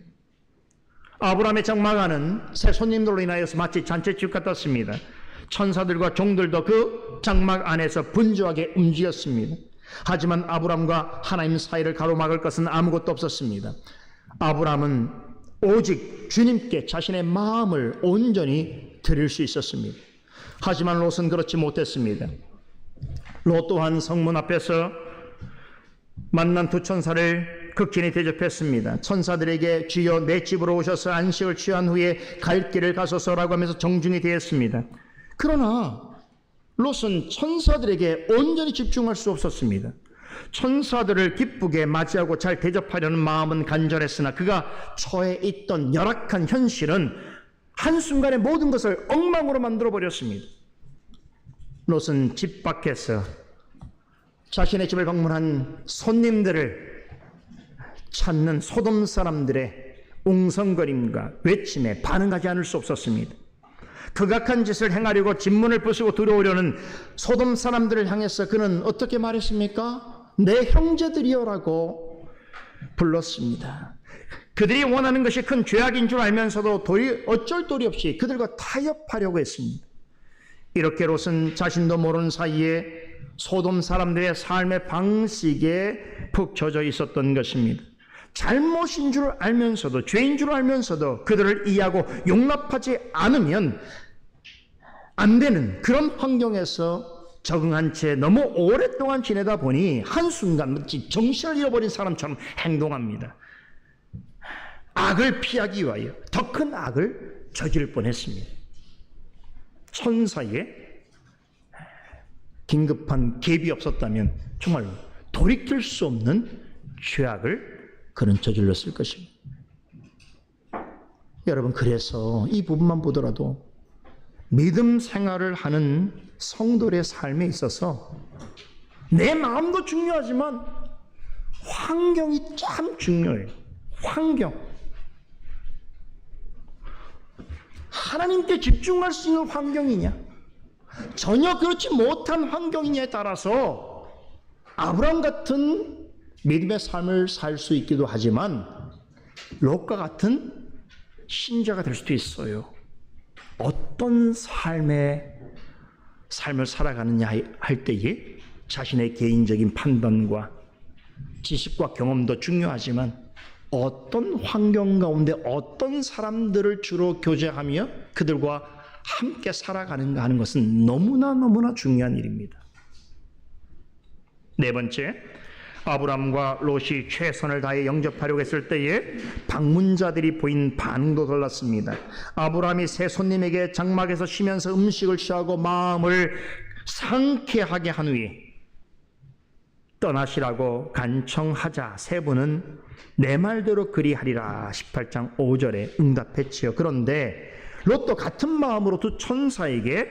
아브라함의 장막 안은 새 손님들로 인하여서 마치 잔치집 같았습니다. 천사들과 종들도 그 장막 안에서 분주하게 움직였습니다. 하지만 아브라함과 하나님 사이를 가로막을 것은 아무것도 없었습니다. 아브라함은 오직 주님께 자신의 마음을 온전히 드릴 수 있었습니다. 하지만 롯은 그렇지 못했습니다. 롯 또한 성문 앞에서 만난 두 천사를 극진히 대접했습니다. 천사들에게 주여 내 집으로 오셔서 안식을 취한 후에 갈 길을 가소서라고 하면서 정중히 대했습니다. 그러나 롯은 천사들에게 온전히 집중할 수 없었습니다. 천사들을 기쁘게 맞이하고 잘 대접하려는 마음은 간절했으나 그가 처해 있던 열악한 현실은 한순간에 모든 것을 엉망으로 만들어버렸습니다. 롯은 집 밖에서 자신의 집을 방문한 손님들을 찾는 소돔 사람들의 웅성거림과 외침에 반응하지 않을 수 없었습니다. 극악한 짓을 행하려고 진문을 부수고 들어오려는 소돔 사람들을 향해서 그는 어떻게 말했습니까? 내 형제들이여라고 불렀습니다. 그들이 원하는 것이 큰 죄악인 줄 알면서도 어쩔 도리 없이 그들과 타협하려고 했습니다. 이렇게 롯은 자신도 모르는 사이에 소돔 사람들의 삶의 방식에 푹 젖어 있었던 것입니다. 잘못인 줄 알면서도 죄인 줄 알면서도 그들을 이해하고 용납하지 않으면 안 되는 그런 환경에서 적응한 채 너무 오랫동안 지내다 보니 한순간 마치 정신을 잃어버린 사람처럼 행동합니다. 악을 피하기 위하여 더 큰 악을 저지를 뻔했습니다. 천사의 긴급한 개입이 없었다면 정말 돌이킬 수 없는 죄악을 그는 저질렀을 것입니다. 여러분, 그래서 이 부분만 보더라도 믿음 생활을 하는 성도의 삶에 있어서 내 마음도 중요하지만 환경이 참 중요해요. 환경. 하나님께 집중할 수 있는 환경이냐, 전혀 그렇지 못한 환경이냐에 따라서 아브라함 같은 믿음의 삶을 살 수 있기도 하지만 롯과 같은 신자가 될 수도 있어요. 어떤 삶을 살아가느냐 할 때에 자신의 개인적인 판단과 지식과 경험도 중요하지만 어떤 환경 가운데 어떤 사람들을 주로 교제하며 그들과 함께 살아가는가 하는 것은 너무나 중요한 일입니다. 네 번째, 아브람과 롯이 최선을 다해 영접하려고 했을 때에 방문자들이 보인 반응도 달랐습니다. 아브람이 새 손님에게 장막에서 쉬면서 음식을 취하고 마음을 상쾌하게 한 후에 떠나시라고 간청하자 세 분은 내 말대로 그리하리라 18장 5절에 응답했지요. 그런데 롯도 같은 마음으로 두 천사에게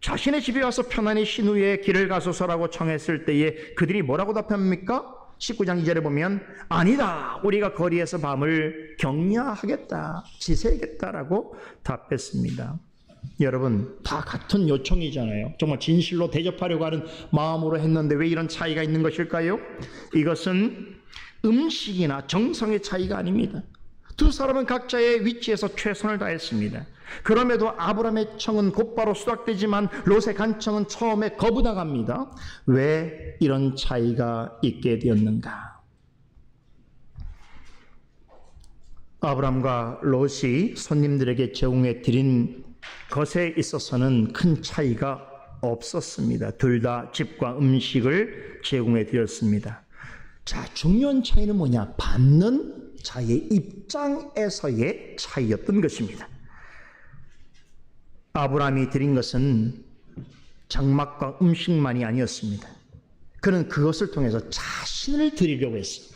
자신의 집에 와서 편안히 쉰 후에 길을 가소서라고 청했을 때에 그들이 뭐라고 답합니까? 19장 2절에 보면 아니다, 우리가 거리에서 밤을 격려하겠다, 지새겠다라고 답했습니다. 여러분, 다 같은 요청이잖아요. 정말 진실로 대접하려고 하는 마음으로 했는데 왜 이런 차이가 있는 것일까요? 이것은 음식이나 정성의 차이가 아닙니다. 두 사람은 각자의 위치에서 최선을 다했습니다. 그럼에도 아브람의 청은 곧바로 수락되지만 롯의 간청은 처음에 거부당합니다. 왜 이런 차이가 있게 되었는가? 아브람과 롯이 손님들에게 제공해 드린 것에 있어서는 큰 차이가 없었습니다. 둘 다 집과 음식을 제공해 드렸습니다. 자, 중요한 차이는 뭐냐? 받는 자의 입장에서의 차이였던 것입니다. 아브람이 드린 것은 장막과 음식만이 아니었습니다. 그는 그것을 통해서 자신을 드리려고 했어요.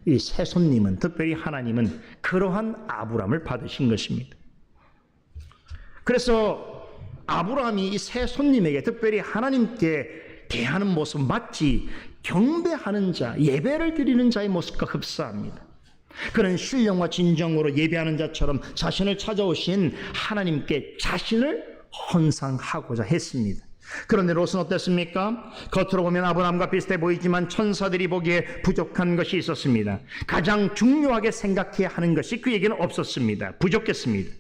이 새 손님은, 특별히 하나님은 그러한 아브라함을 받으신 것입니다. 그래서 아브라함이 이 새 손님에게, 특별히 하나님께 대하는 모습 마치 경배하는 자, 예배를 드리는 자의 모습과 흡사합니다. 그는 신령과 진정으로 예배하는 자처럼 자신을 찾아오신 하나님께 자신을 헌상하고자 했습니다. 그런데 롯은 어땠습니까? 겉으로 보면 아브라함과 비슷해 보이지만 천사들이 보기에 부족한 것이 있었습니다. 가장 중요하게 생각해야 하는 것이 그에게는 없었습니다. 부족했습니다.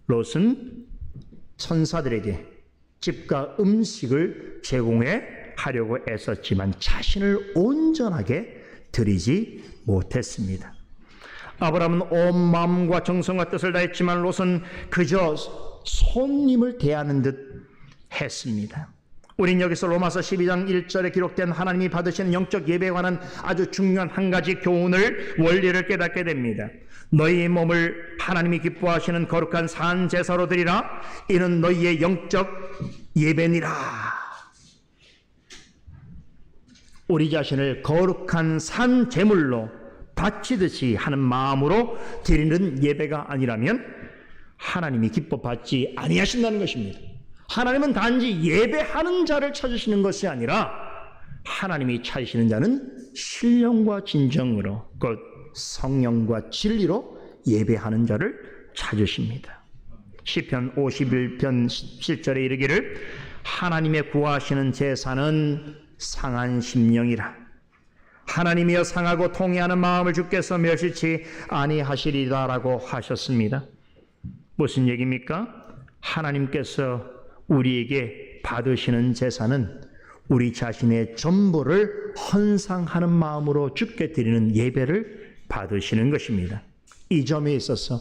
롯은 천사들에게 집과 음식을 제공해 하려고 애썼지만 자신을 온전하게 드리지 못했습니다. 아브라함은 온 마음과 정성과 뜻을 다했지만 롯은 그저 손님을 대하는 듯 했습니다. 우린 여기서 로마서 12장 1절에 기록된 하나님이 받으시는 영적 예배에 관한 아주 중요한 한 가지 교훈을, 원리를 깨닫게 됩니다. 너희의 몸을 하나님이 기뻐하시는 거룩한 산 제사로 드리라. 이는 너희의 영적 예배니라. 우리 자신을 거룩한 산 제물로 바치듯이 하는 마음으로 드리는 예배가 아니라면 하나님이 기뻐받지 아니하신다는 것입니다. 하나님은 단지 예배하는 자를 찾으시는 것이 아니라 하나님이 찾으시는 자는 신령과 진정으로, 곧 성령과 진리로 예배하는 자를 찾으십니다. 시편 51편 7절에 이르기를 하나님의 구하시는 제사는 상한 심령이라. 하나님이여 상하고 통회하는 마음을 주께서 멸시치 아니하시리라라고 하셨습니다. 무슨 얘기입니까? 하나님께서 우리에게 받으시는 제사는 우리 자신의 전부를 헌상하는 마음으로 주께 드리는 예배를 받으시는 것입니다. 이 점에 있어서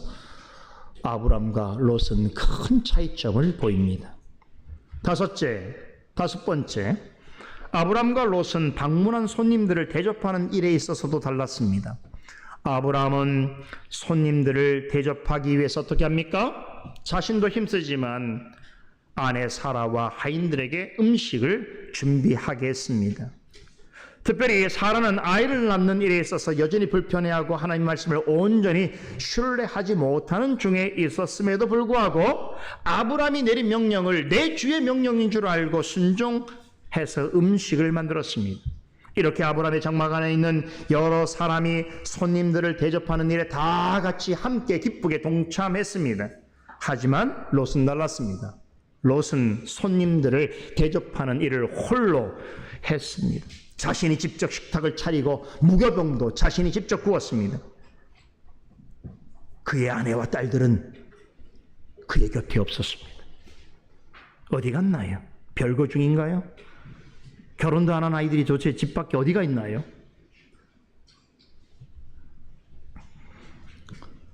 아브람과 롯은 큰 차이점을 보입니다. 다섯 번째, 아브람과 롯은 방문한 손님들을 대접하는 일에 있어서도 달랐습니다. 아브람은 손님들을 대접하기 위해서 어떻게 합니까? 자신도 힘쓰지만 아내 사라와 하인들에게 음식을 준비하게 했습니다. 특별히 사라는 아이를 낳는 일에 있어서 여전히 불편해하고 하나님 말씀을 온전히 신뢰하지 못하는 중에 있었음에도 불구하고 아브람이 내린 명령을 내 주의 명령인 줄 알고 순종해서 음식을 만들었습니다. 이렇게 아브람의 장막 안에 있는 여러 사람이 손님들을 대접하는 일에 다 같이 함께 기쁘게 동참했습니다. 하지만 롯은 달랐습니다. 롯은 손님들을 대접하는 일을 홀로 했습니다. 자신이 직접 식탁을 차리고 무교병도 자신이 직접 구웠습니다. 그의 아내와 딸들은 그의 곁에 없었습니다. 어디 갔나요? 별거 중인가요? 결혼도 안 한 아이들이 도대체 집 밖에 어디가 있나요?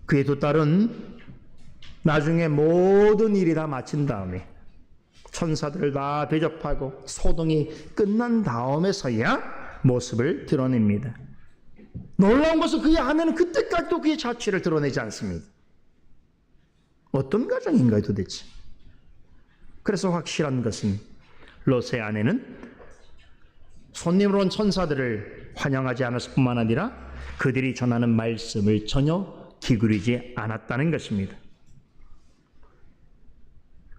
그의 두 딸은 나중에 모든 일이 다 마친 다음에 천사들을 다 대접하고 소동이 끝난 다음에서야 모습을 드러냅니다. 놀라운 것은 그의 아내는 그때까지도 그의 자취를 드러내지 않습니다. 어떤 가정인가요 도대체? 그래서 확실한 것은 롯의 아내는 손님으로 온 천사들을 환영하지 않았을 뿐만 아니라 그들이 전하는 말씀을 전혀 기울이지 않았다는 것입니다.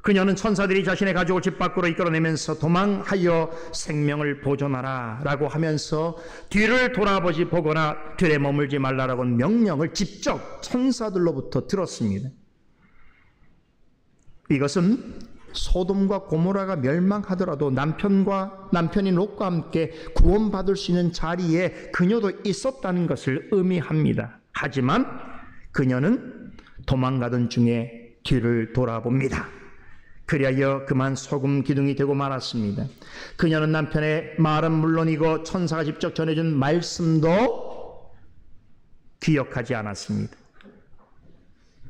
그녀는 천사들이 자신의 가족을 집 밖으로 이끌어내면서 도망하여 생명을 보존하라 라고 하면서 뒤를 돌아보지 보거나 들에 머물지 말라라고 명령을 직접 천사들로부터 들었습니다. 이것은 소돔과 고모라가 멸망하더라도 남편인 롯과 함께 구원받을 수 있는 자리에 그녀도 있었다는 것을 의미합니다. 하지만 그녀는 도망가던 중에 뒤를 돌아봅니다. 그리하여 그만 소금 기둥이 되고 말았습니다. 그녀는 남편의 말은 물론이고 천사가 직접 전해준 말씀도 기억하지 않았습니다.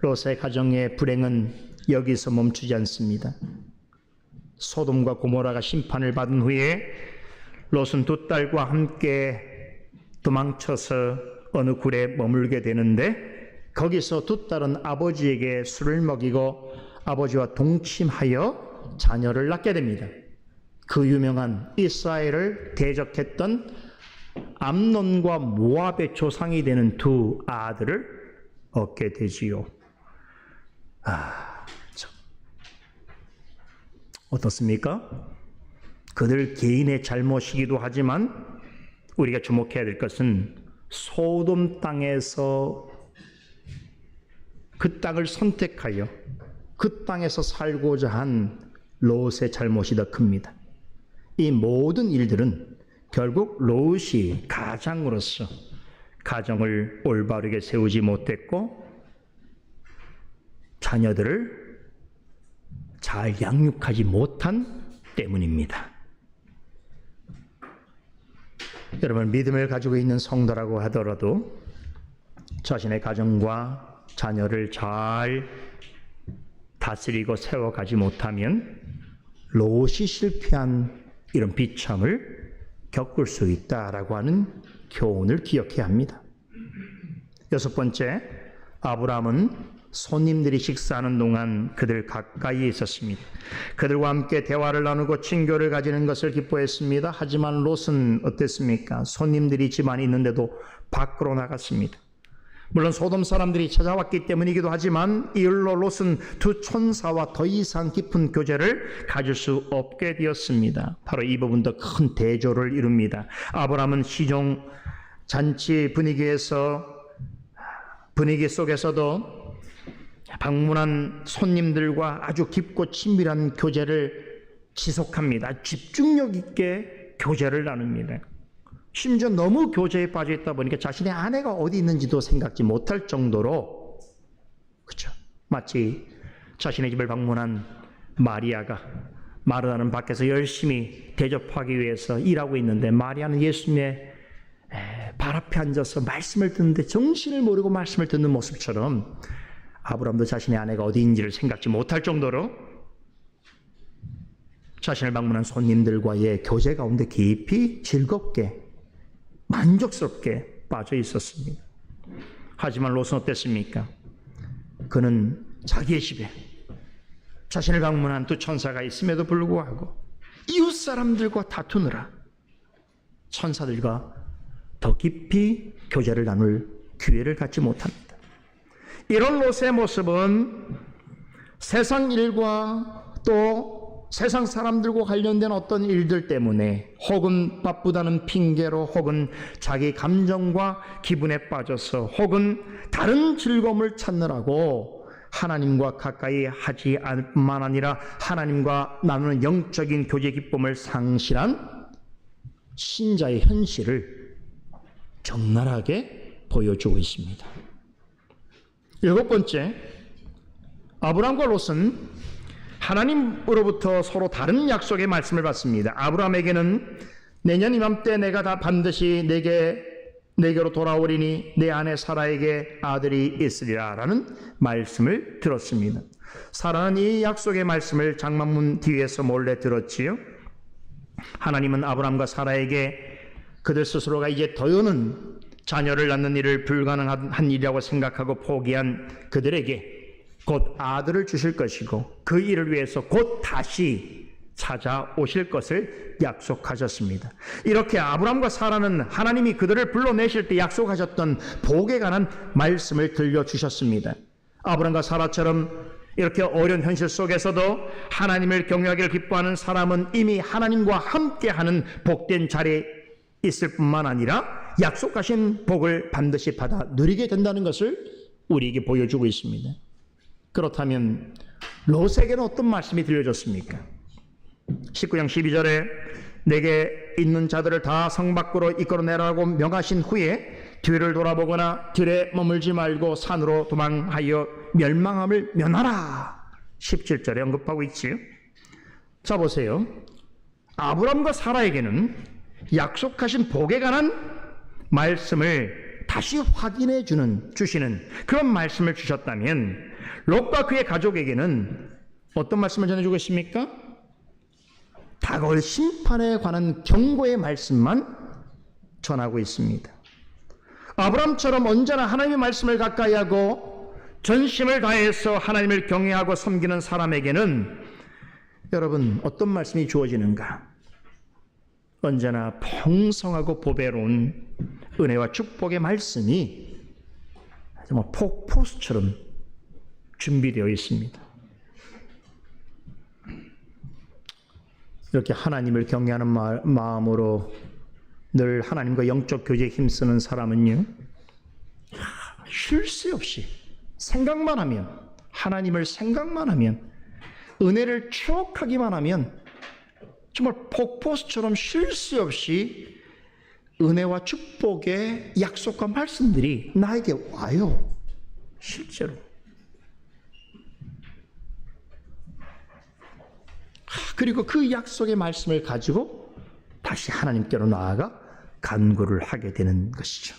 롯의 가정의 불행은 여기서 멈추지 않습니다. 소돔과 고모라가 심판을 받은 후에 롯은 두 딸과 함께 도망쳐서 어느 굴에 머물게 되는데 거기서 두 딸은 아버지에게 술을 먹이고 아버지와 동침하여 통해서 자녀를 낳게 됩니다. 그 유명한 이스라엘을 대적했던 암논과 모압의 조상이 되는 두 아들을 얻게 되지요. 어떻습니까? 그들 개인의 잘못이기도 하지만 우리가 주목해야 될 것은 소돔 땅에서 그 땅을 선택하여 그 땅에서 살고자 한 롯의 잘못이 더 큽니다. 이 모든 일들은 결국 롯이 가장으로서 가정을 올바르게 세우지 못했고 자녀들을 잘 양육하지 못한 때문입니다. 여러분, 믿음을 가지고 있는 성도라고 하더라도 자신의 가정과 자녀를 잘 다스리고 세워가지 못하면 롯이 실패한 이런 비참을 겪을 수 있다라고 하는 교훈을 기억해야 합니다. 여섯 번째, 아브라함은 손님들이 식사하는 동안 그들 가까이에 있었습니다. 그들과 함께 대화를 나누고 친교를 가지는 것을 기뻐했습니다. 하지만 롯은 어땠습니까? 손님들이 집안에 있는데도 밖으로 나갔습니다. 물론 소돔 사람들이 찾아왔기 때문이기도 하지만 이을로 롯은 두 천사와 더 이상 깊은 교제를 가질 수 없게 되었습니다. 바로 이 부분도 큰 대조를 이룹니다. 아브라함은 시종 잔치 분위기 속에서도 방문한 손님들과 아주 깊고 친밀한 교제를 지속합니다. 집중력 있게 교제를 나눕니다. 심지어 너무 교제에 빠져 있다 보니까 자신의 아내가 어디 있는지도 생각지 못할 정도로, 그렇죠? 마치 자신의 집을 방문한 마리아가 마르다는 밖에서 열심히 대접하기 위해서 일하고 있는데 마리아는 예수님의 발 앞에 앉아서 말씀을 듣는데 정신을 모르고 말씀을 듣는 모습처럼 아브라함도 자신의 아내가 어디 있는지를 생각지 못할 정도로 자신을 방문한 손님들과의 교제 가운데 깊이 즐겁게 만족스럽게 빠져 있었습니다. 하지만 롯은 어땠습니까? 그는 자기의 집에 자신을 방문한 두 천사가 있음에도 불구하고 이웃 사람들과 다투느라 천사들과 더 깊이 교제를 나눌 기회를 갖지 못합니다. 이런 롯의 모습은 세상 일과 또 세상 사람들과 관련된 어떤 일들 때문에 혹은 바쁘다는 뿐개로 혹은 자기 감정과 기분에 빠져서 혹은 다른 즐거움을 찾느라고 하나님과 가까이 하지 않을 뿐만 아니라 하나님과 나누는 영적인 교제 기쁨을 상실한 신자의 현실을 적나라하게 보여주고 있습니다. 일곱 번째, 아브라함과 롯은 하나님으로부터 서로 다른 약속의 말씀을 받습니다. 아브라함에게는 내년 이맘때 내가 다 반드시 내게로 돌아오리니 내 아내 사라에게 아들이 있으리라 라는 말씀을 들었습니다. 사라는 이 약속의 말씀을 장막문 뒤에서 몰래 들었지요. 하나님은 아브라함과 사라에게 그들 스스로가 이제 더는 자녀를 낳는 일을 불가능한 일이라고 생각하고 포기한 그들에게 곧 아들을 주실 것이고 그 일을 위해서 곧 다시 찾아오실 것을 약속하셨습니다. 이렇게 아브라함과 사라는 하나님이 그들을 불러내실 때 약속하셨던 복에 관한 말씀을 들려주셨습니다. 아브라함과 사라처럼 이렇게 어려운 현실 속에서도 하나님을 경외하기를 기뻐하는 사람은 이미 하나님과 함께하는 복된 자리에 있을 뿐만 아니라 약속하신 복을 반드시 받아 누리게 된다는 것을 우리에게 보여주고 있습니다. 그렇다면 롯에게는 어떤 말씀이 들려졌습니까? 19장 12절에 내게 있는 자들을 다 성 밖으로 이끌어내라고 명하신 후에 뒤를 돌아보거나 들에 머물지 말고 산으로 도망하여 멸망함을 면하라. 17절에 언급하고 있지요. 자 보세요. 아브람과 사라에게는 약속하신 복에 관한 말씀을 다시 확인해 주시는 그런 말씀을 주셨다면 롯과 그의 가족에게는 어떤 말씀을 전해주고 있습니까? 다가올 심판에 관한 경고의 말씀만 전하고 있습니다. 아브라함처럼 언제나 하나님의 말씀을 가까이 하고 전심을 다해서 하나님을 경외하고 섬기는 사람에게는 여러분, 어떤 말씀이 주어지는가? 언제나 풍성하고 보배로운 은혜와 축복의 말씀이 정말 폭포수처럼 준비되어 있습니다. 이렇게 하나님을 경외하는 마음으로 늘 하나님과 영적 교제에 힘쓰는 사람은요, 쉴 새 없이 생각만 하면, 하나님을 생각만 하면, 은혜를 추억하기만 하면 정말 폭포수처럼 쉴 새 없이 은혜와 축복의 약속과 말씀들이 나에게 와요. 실제로. 그리고 그 약속의 말씀을 가지고 다시 하나님께로 나아가 간구를 하게 되는 것이죠.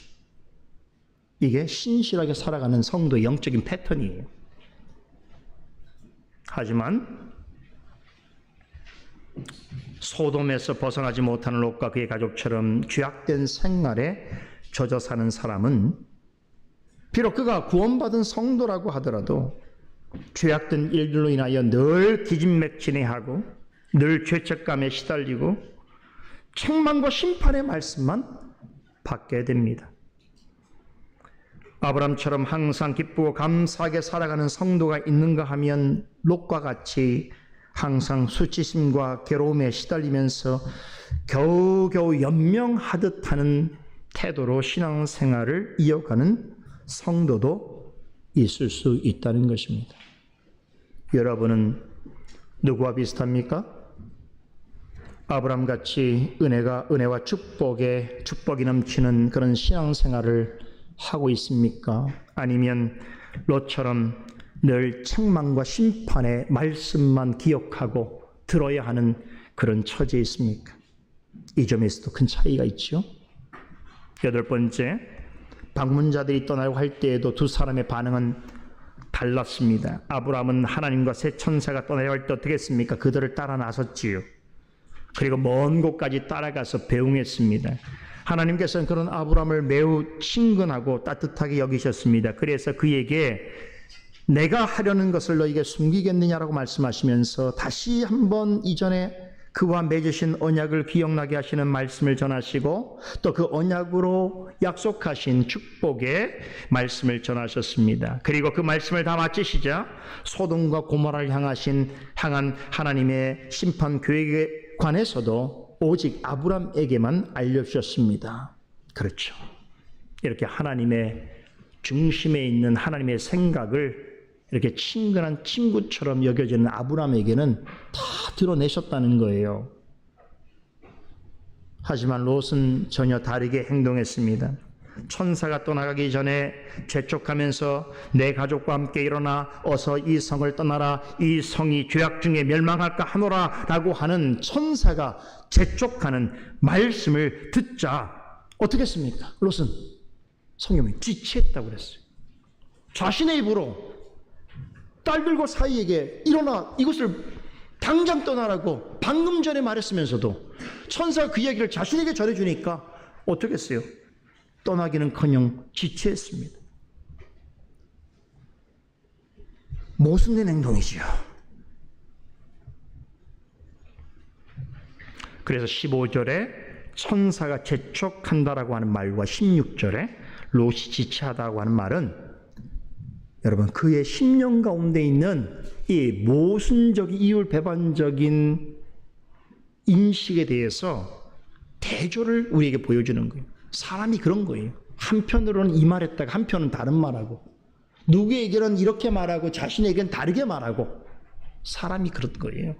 이게 신실하게 살아가는 성도의 영적인 패턴이에요. 하지만 소돔에서 벗어나지 못하는 롯과 그의 가족처럼 죄악된 생활에 젖어 사는 사람은 비록 그가 구원받은 성도라고 하더라도 죄악된 일들로 인하여 늘 기진맥진해하고 늘 죄책감에 시달리고 책망과 심판의 말씀만 받게 됩니다. 아브람처럼 항상 기쁘고 감사하게 살아가는 성도가 있는가 하면 롯과 같이 항상 수치심과 괴로움에 시달리면서 겨우겨우 연명하듯 하는 태도로 신앙생활을 이어가는 성도도 있을 수 있다는 것입니다. 여러분은 누구와 비슷합니까? 아브람같이 은혜와 축복이 넘치는 그런 신앙생활을 하고 있습니까? 아니면 롯처럼 늘 책망과 심판의 말씀만 기억하고 들어야 하는 그런 처지에 있습니까? 이 점에서도 큰 차이가 있죠. 8번째, 방문자들이 떠나려고 할 때에도 두 사람의 반응은 달랐습니다. 아브람은 하나님과 새 천사가 떠나려 할 때 어떻게 했습니까? 그들을 따라 나섰지요. 그리고 먼 곳까지 따라가서 배웅했습니다. 하나님께서는 그런 아브람을 매우 친근하고 따뜻하게 여기셨습니다. 그래서 그에게 내가 하려는 것을 너에게 숨기겠느냐라고 말씀하시면서 다시 한번 이전에 그와 맺으신 언약을 기억나게 하시는 말씀을 전하시고 또 그 언약으로 약속하신 축복의 말씀을 전하셨습니다. 그리고 그 말씀을 다 마치시자 소돔과 고모라를 향한 하나님의 심판 계획에 관해서도 오직 아브람에게만 알려주셨습니다. 그렇죠. 이렇게 하나님의 중심에 있는 하나님의 생각을 이렇게 친근한 친구처럼 여겨지는 아브람에게는 다 드러내셨다는 거예요. 하지만 롯은 전혀 다르게 행동했습니다. 천사가 떠나가기 전에 재촉하면서 내 가족과 함께 일어나 어서 이 성을 떠나라. 이 성이 죄악 중에 멸망할까 하노라 라고 하는 천사가 재촉하는 말씀을 듣자 어떻게 했습니까? 롯은 성경에 지체했다고 그랬어요. 자신의 입으로 딸들과 사이에게 일어나 이것을 당장 떠나라고 방금 전에 말했으면서도 천사가 그 이야기를 자신에게 전해주니까 어떻게 했어요? 떠나기는커녕 지체했습니다. 모순된 행동이지요. 그래서 15절에 천사가 재촉한다라고 하는 말과 16절에 롯이 지체하다고 하는 말은 여러분 그의 심령 가운데 있는 이 모순적인 이율배반적인 인식에 대해서 대조를 우리에게 보여주는 거예요. 사람이 그런 거예요. 한편으로는 이 말했다가 한편은 다른 말하고 누구에게는 이렇게 말하고 자신에게는 다르게 말하고 사람이 그런 거예요.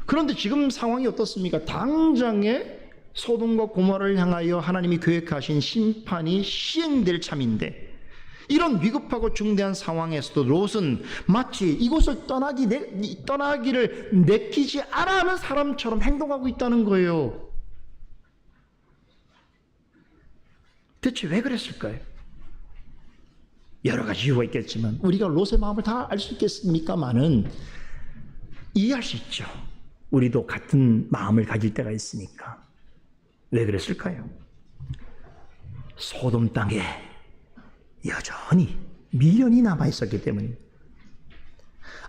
그런데 지금 상황이 어떻습니까? 당장에 소돔과 고모라를 향하여 하나님이 계획하신 심판이 시행될 참인데 이런 위급하고 중대한 상황에서도 롯은 마치 이곳을 떠나기를 내키지 않아 하는 사람처럼 행동하고 있다는 거예요. 대체 왜 그랬을까요? 여러 가지 이유가 있겠지만 우리가 롯의 마음을 다 알 수 있겠습니까마는 이해할 수 있죠. 우리도 같은 마음을 가질 때가 있으니까. 왜 그랬을까요? 소돔 땅에 여전히 미련이 남아있었기 때문입니다.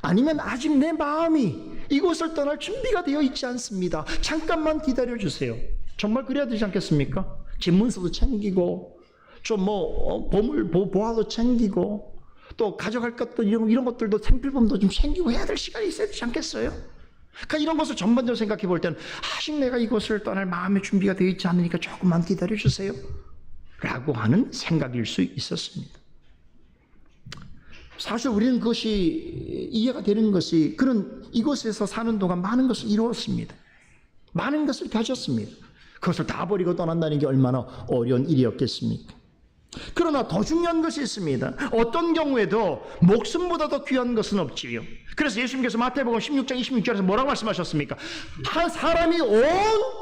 아니면 아직 내 마음이 이곳을 떠날 준비가 되어 있지 않습니다. 잠깐만 기다려주세요. 정말 그래야 되지 않겠습니까? 집문서도 챙기고 좀 보물 보화도 챙기고 또 가져갈 것도 이런 것들도 생필품도 좀 챙기고 해야 될 시간이 있어야 되지 않겠어요? 그러니까 이런 것을 전반적으로 생각해 볼 때는 아직 내가 이곳을 떠날 마음의 준비가 되어 있지 않으니까 조금만 기다려주세요 라고 하는 생각일 수 있었습니다. 사실 우리는 그것이 이해가 되는 것이 그런 이곳에서 사는 동안 많은 것을 이루었습니다. 많은 것을 가졌습니다. 그것을 다 버리고 떠난다는 게 얼마나 어려운 일이었겠습니까? 그러나 더 중요한 것이 있습니다. 어떤 경우에도 목숨보다 더 귀한 것은 없지요. 그래서 예수님께서 마태복음 16장 26절에서 뭐라고 말씀하셨습니까? 한 사람이 온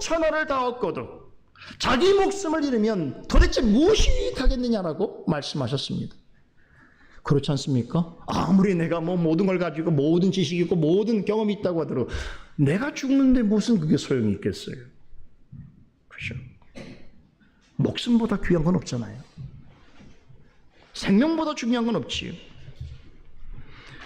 천하를 다 얻고도 자기 목숨을 잃으면 도대체 무엇이 유익하겠느냐라고 말씀하셨습니다. 그렇지 않습니까? 아무리 내가 모든 걸 가지고 모든 지식이 있고 모든 경험이 있다고 하더라도 내가 죽는데 무슨 그게 소용이 있겠어요? 그렇죠? 목숨보다 귀한 건 없잖아요. 생명보다 중요한 건 없지요.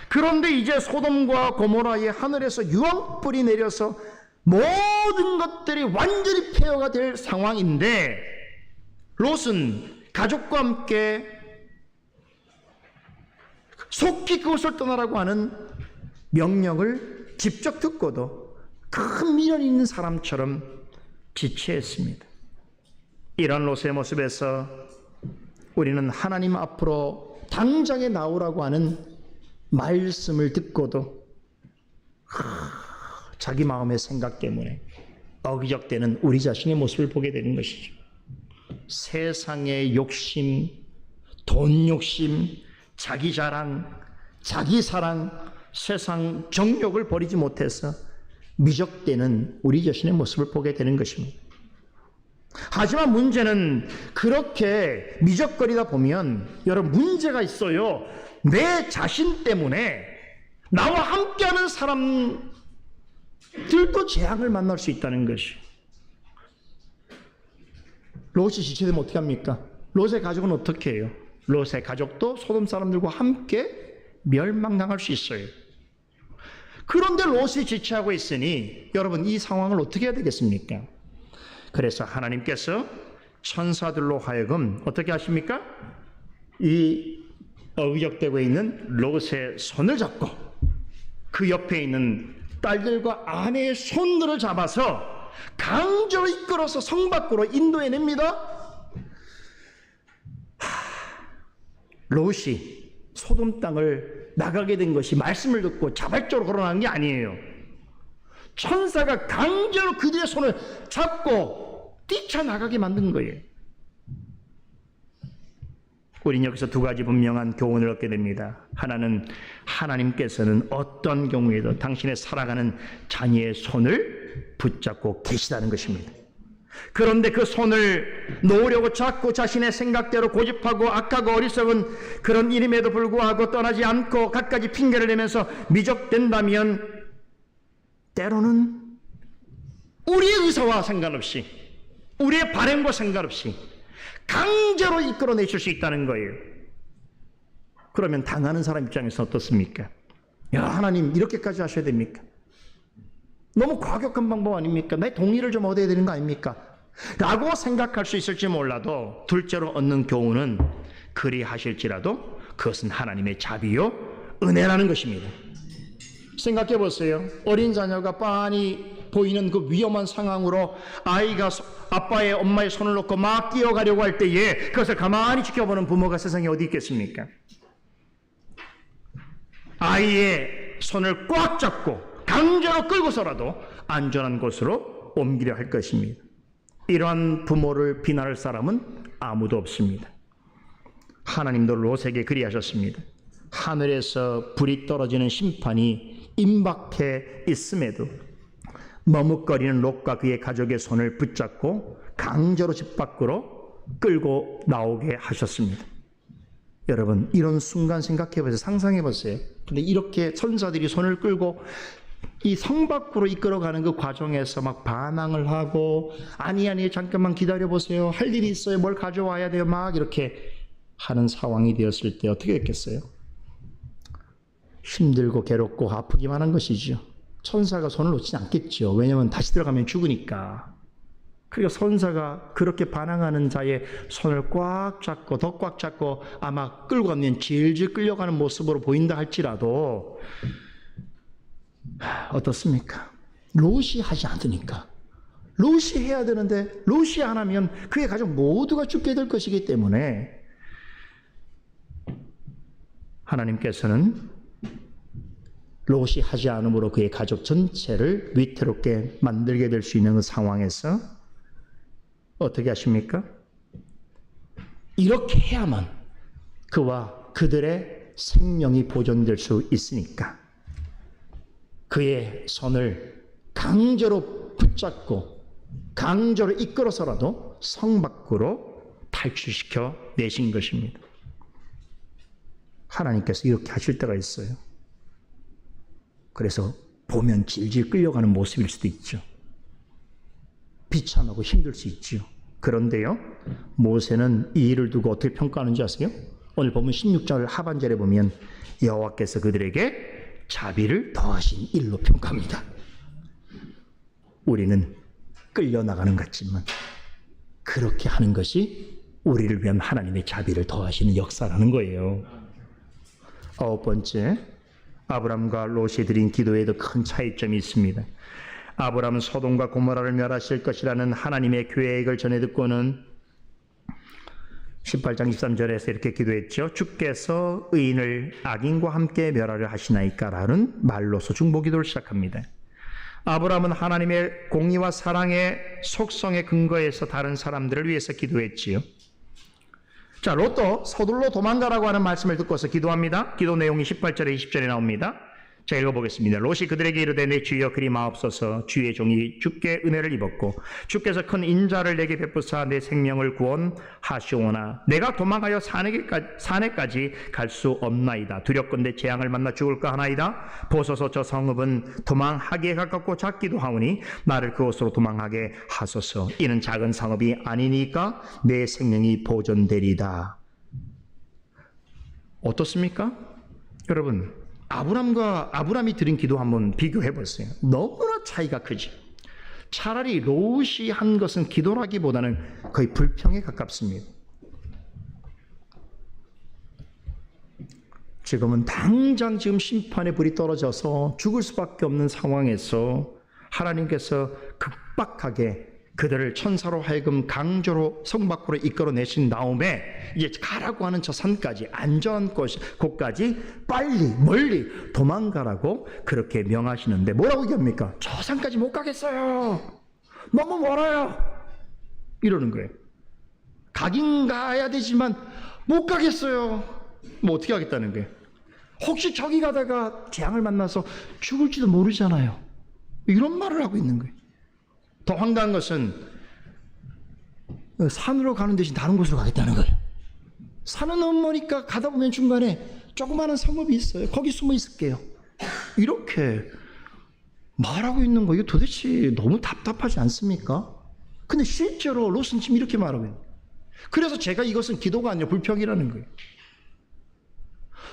그런데 이제 소돔과 고모라에 하늘에서 유황불이 내려서 모든 것들이 완전히 폐허가 될 상황인데 롯은 가족과 함께 속히 그곳을 떠나라고 하는 명령을 직접 듣고도 큰 미련이 있는 사람처럼 지체했습니다. 이런 롯의 모습에서 우리는 하나님 앞으로 당장에 나오라고 하는 말씀을 듣고도 자기 마음의 생각 때문에 어기적대는 우리 자신의 모습을 보게 되는 것이죠. 세상의 욕심, 돈 욕심, 자기 자랑, 자기 사랑, 세상 정욕을 버리지 못해서 미적대는 우리 자신의 모습을 보게 되는 것입니다. 하지만 문제는 그렇게 미적거리다 보면 여러분 문제가 있어요. 내 자신 때문에 나와 함께하는 사람들도 재앙을 만날 수 있다는 것이. 롯이 지체되면 어떻게 합니까? 롯의 가족은 어떻게 해요? 롯의 가족도 소돔 사람들과 함께 멸망당할 수 있어요. 그런데 롯이 지체하고 있으니 여러분 이 상황을 어떻게 해야 되겠습니까? 그래서 하나님께서 천사들로 하여금 어떻게 하십니까? 이 어기적대고 있는 롯의 손을 잡고 그 옆에 있는 딸들과 아내의 손들을 잡아서 강제로 이끌어서 성 밖으로 인도해냅니다. 롯이 소돔 땅을 나가게 된 것이 말씀을 듣고 자발적으로 걸어나간 게 아니에요. 천사가 강제로 그들의 손을 잡고 뛰쳐나가게 만든 거예요. 우리는 여기서 두 가지 분명한 교훈을 얻게 됩니다. 하나는 하나님께서는 어떤 경우에도 당신의 살아가는 자녀의 손을 붙잡고 계시다는 것입니다. 그런데 그 손을 놓으려고 자꾸 자신의 생각대로 고집하고 악하고 어리석은 그런 일임에도 불구하고 떠나지 않고 갖가지 핑계를 내면서 미적된다면 때로는 우리의 의사와 상관없이 우리의 바램과 상관없이 강제로 이끌어내실 수 있다는 거예요. 그러면 당하는 사람 입장에서 어떻습니까? 야, 하나님 이렇게까지 하셔야 됩니까? 너무 과격한 방법 아닙니까? 내 동의를 좀 얻어야 되는 거 아닙니까? 라고 생각할 수 있을지 몰라도 둘째로 얻는 교훈은 그리 하실지라도 그것은 하나님의 자비요 은혜라는 것입니다. 생각해 보세요. 어린 자녀가 빤히 보이는 그 위험한 상황으로 아이가 아빠의 엄마의 손을 놓고 막 뛰어가려고 할 때에 그것을 가만히 지켜보는 부모가 세상에 어디 있겠습니까? 아이의 손을 꽉 잡고 강제로 끌고서라도 안전한 곳으로 옮기려 할 것입니다. 이러한 부모를 비난할 사람은 아무도 없습니다. 하나님도 롯에게 그리하셨습니다. 하늘에서 불이 떨어지는 심판이 임박해 있음에도 머뭇거리는 롯과 그의 가족의 손을 붙잡고 강제로 집 밖으로 끌고 나오게 하셨습니다. 여러분 이런 순간 생각해 보세요. 상상해 보세요. 근데 이렇게 천사들이 손을 끌고 이 성 밖으로 이끌어가는 그 과정에서 막 반항을 하고 아니 잠깐만 기다려 보세요. 할 일이 있어요. 뭘 가져와야 돼요. 막 이렇게 하는 상황이 되었을 때 어떻게 됐겠어요? 힘들고 괴롭고 아프기만 한 것이죠. 천사가 손을 놓지 않겠죠. 왜냐하면 다시 들어가면 죽으니까. 그러니까 선사가 그렇게 반항하는 자의 손을 꽉 잡고 더 꽉 잡고 아마 끌고 가면 질질 끌려가는 모습으로 보인다 할지라도 어떻습니까? 롯이 하지 않으니까. 롯이 해야 되는데 롯이 안 하면 그의 가족 모두가 죽게 될 것이기 때문에 하나님께서는 롯이 하지 않음으로 그의 가족 전체를 위태롭게 만들게 될 수 있는 그 상황에서 어떻게 하십니까? 이렇게 해야만 그와 그들의 생명이 보존될 수 있으니까 그의 손을 강제로 붙잡고 강제로 이끌어서라도 성 밖으로 탈출시켜 내신 것입니다. 하나님께서 이렇게 하실 때가 있어요. 그래서 보면 질질 끌려가는 모습일 수도 있죠. 비참하고 힘들 수 있죠. 그런데요, 모세는 이 일을 두고 어떻게 평가하는지 아세요? 오늘 보면 16절 하반절에 보면 여호와께서 그들에게 자비를 더하신 일로 평가합니다. 우리는 끌려나가는 것 같지만 그렇게 하는 것이 우리를 위한 하나님의 자비를 더하시는 역사라는 거예요. 9번째, 아브람과 롯이 드린 기도에도 큰 차이점이 있습니다. 아브람은 소돔과 고모라를 멸하실 것이라는 하나님의 계획을 전해 듣고는 18장 23절에서 이렇게 기도했죠. 주께서 의인을 악인과 함께 멸하려 하시나이까라는 말로서 중보기도를 시작합니다. 아브람은 하나님의 공의와 사랑의 속성에 근거해서 다른 사람들을 위해서 기도했지요. 자, 롯도 서둘러 도망가라고 하는 말씀을 듣고서 기도합니다. 기도 내용이 18절에 20절에 나옵니다. 자, 읽어보겠습니다. 롯이 그들에게 이르되 내 주여 그리 마옵소서. 주의 종이 주께 은혜를 입었고 주께서 큰 인자를 내게 베푸사 내 생명을 구원하시오나 내가 도망하여 산에까지 갈 수 없나이다. 두렵건대 재앙을 만나 죽을까 하나이다. 보소서 저 성읍은 도망하기에 가깝고 작기도 하오니 나를 그곳으로 도망하게 하소서. 이는 작은 성읍이 아니니까 내 생명이 보존되리다. 어떻습니까? 여러분, 아브람이 드린 기도 한번 비교해 보세요. 너무나 차이가 크지. 차라리 롯이 한 것은 기도라기보다는 거의 불평에 가깝습니다. 지금은 당장 지금 심판의 불이 떨어져서 죽을 수밖에 없는 상황에서 하나님께서 급박하게 그들을 천사로 하여금 강제로 성 밖으로 이끌어내신 다음에 이제 가라고 하는 저 산까지 안전한 곳까지 빨리 멀리 도망가라고 그렇게 명하시는데 뭐라고 얘기합니까? 저 산까지 못 가겠어요. 너무 멀어요. 이러는 거예요. 가긴 가야 되지만 못 가겠어요. 뭐 어떻게 하겠다는 거예요? 혹시 저기 가다가 재앙을 만나서 죽을지도 모르잖아요. 이런 말을 하고 있는 거예요. 더 황당한 것은 산으로 가는 대신 다른 곳으로 가겠다는 거예요. 산은 너무 머니까 가다 보면 중간에 조그마한 성읍이 있어요. 거기 숨어 있을게요. 이렇게 말하고 있는 거 이거 도대체 너무 답답하지 않습니까? 근데 실제로 롯은 지금 이렇게 말하고 있는 거예요. 그래서 제가 이것은 기도가 아니라 불평이라는 거예요.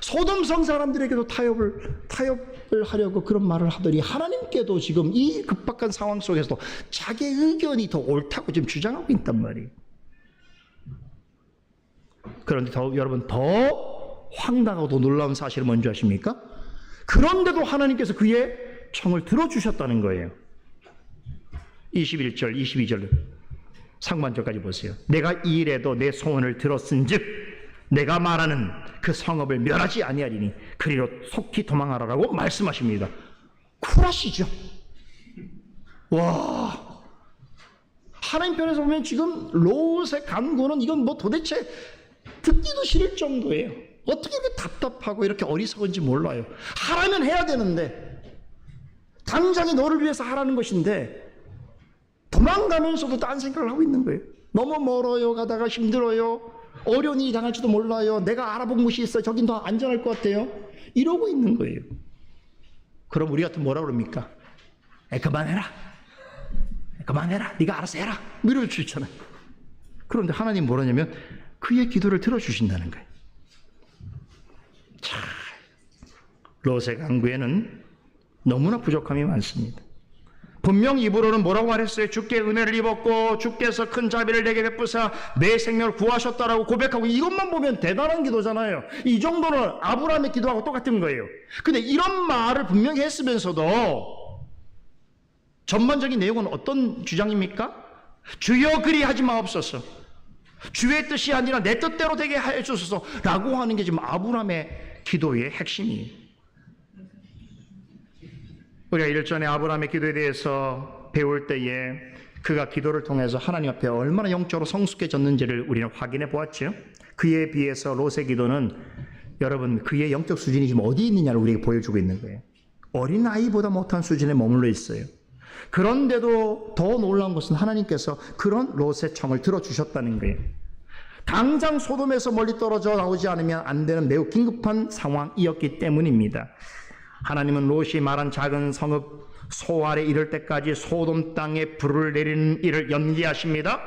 소돔성 사람들에게도 타협을 하려고 그런 말을 하더니 하나님께도 지금 이 급박한 상황 속에서도 자기의 의견이 더 옳다고 지금 주장하고 있단 말이에요. 그런데 여러분 더 황당하고 놀라운 사실은 뭔지 아십니까? 그런데도 하나님께서 그의 청을 들어주셨다는 거예요. 21절 22절 상반절까지 보세요. 내가 이 일에도 내 소원을 들었은즉 내가 말하는 그 성읍을 멸하지 아니하리니 그리로 속히 도망하라라고 말씀하십니다. 쿨하시죠? 와, 하나님 편에서 보면 지금 롯의 간구는 이건 뭐 도대체 듣기도 싫을 정도예요. 어떻게 이렇게 답답하고 이렇게 어리석은지 몰라요. 하라면 해야 되는데 당장에 너를 위해서 하라는 것인데 도망가면서도 딴 생각을 하고 있는 거예요. 너무 멀어요. 가다가 힘들어요. 어려운 일이 당할지도 몰라요. 내가 알아본 곳이 있어요. 저긴 더 안전할 것 같아요. 이러고 있는 거예요. 그럼 우리 같은 뭐라 그럽니까? 그만해라. 네가 알아서 해라. 이럴 수 있잖아요. 그런데 하나님 뭐라냐면 그의 기도를 들어주신다는 거예요. 자, 롯의 강구에는 너무나 부족함이 많습니다. 분명 입으로는 뭐라고 말했어요? 주께 은혜를 입었고 주께서 큰 자비를 내게 베푸사 내 생명을 구하셨다라고 고백하고, 이것만 보면 대단한 기도잖아요. 이 정도는 아브라함의 기도하고 똑같은 거예요. 근데 이런 말을 분명히 했으면서도 전반적인 내용은 어떤 주장입니까? 주여 그리하지 마옵소서, 주의 뜻이 아니라 내 뜻대로 되게 하여 주소서 라고 하는 게 지금 아브라함의 기도의 핵심이에요. 우리가 일전에 아브라함의 기도에 대해서 배울 때에 그가 기도를 통해서 하나님 앞에 얼마나 영적으로 성숙해졌는지를 우리는 확인해 보았죠. 그에 비해서 롯의 기도는, 여러분, 그의 영적 수준이 지금 어디 있느냐를 우리에게 보여주고 있는 거예요. 어린아이보다 못한 수준에 머물러 있어요. 그런데도 더 놀라운 것은 하나님께서 그런 롯의 청을 들어주셨다는 거예요. 당장 소돔에서 멀리 떨어져 나오지 않으면 안 되는 매우 긴급한 상황이었기 때문입니다. 하나님은 롯이 말한 작은 성읍 소알에 이를 때까지 소돔 땅에 불을 내리는 일을 연기하십니다.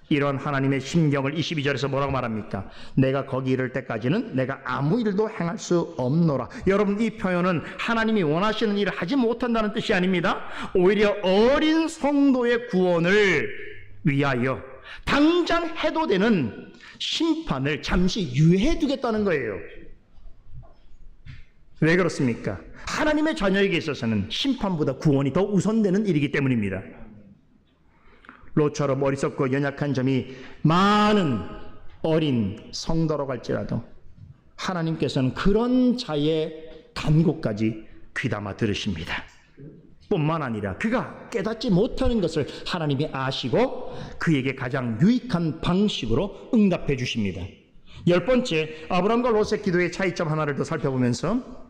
이런 하나님의 심경을 22절에서 뭐라고 말합니까? 내가 거기 이를 때까지는 내가 아무 일도 행할 수 없노라. 여러분, 이 표현은 하나님이 원하시는 일을 하지 못한다는 뜻이 아닙니다. 오히려 어린 성도의 구원을 위하여 당장 해도 되는 심판을 잠시 유예해 두겠다는 거예요. 왜 그렇습니까? 하나님의 자녀에게 있어서는 심판보다 구원이 더 우선되는 일이기 때문입니다. 롯처럼 어리석고 연약한 점이 많은 어린 성도로 갈지라도 하나님께서는 그런 자의 간구까지 귀담아 들으십니다. 뿐만 아니라 그가 깨닫지 못하는 것을 하나님이 아시고 그에게 가장 유익한 방식으로 응답해 주십니다. 10번째, 아브라함과 롯의 기도의 차이점 하나를 더 살펴보면서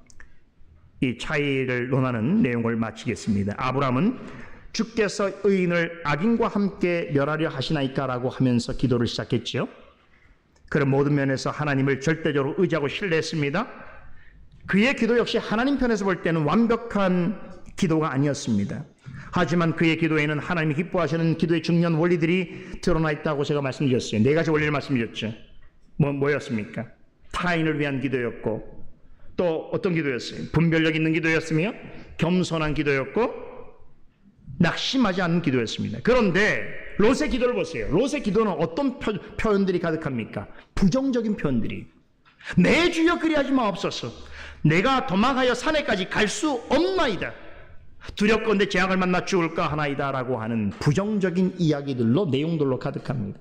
이 차이를 논하는 내용을 마치겠습니다. 아브라함은 주께서 의인을 악인과 함께 멸하려 하시나이까라고 하면서 기도를 시작했죠. 그런 모든 면에서 하나님을 절대적으로 의지하고 신뢰했습니다. 그의 기도 역시 하나님 편에서 볼 때는 완벽한 기도가 아니었습니다. 하지만 그의 기도에는 하나님이 기뻐하시는 기도의 중요한 원리들이 드러나 있다고 제가 말씀드렸어요. 4가지 원리를 말씀드렸죠. 뭐였습니까? 타인을 위한 기도였고, 또 어떤 기도였어요? 분별력 있는 기도였으며 겸손한 기도였고 낙심하지 않는 기도였습니다. 그런데 롯의 기도를 보세요. 롯의 기도는 어떤 표현들이 가득합니까? 부정적인 표현들이. 내 주여 그리하지 마옵소서, 내가 도망하여 산에까지 갈 수 없나이다, 두렵건대 재앙을 만나 죽을까 하나이다 라고 하는 부정적인 이야기들로, 내용들로 가득합니다.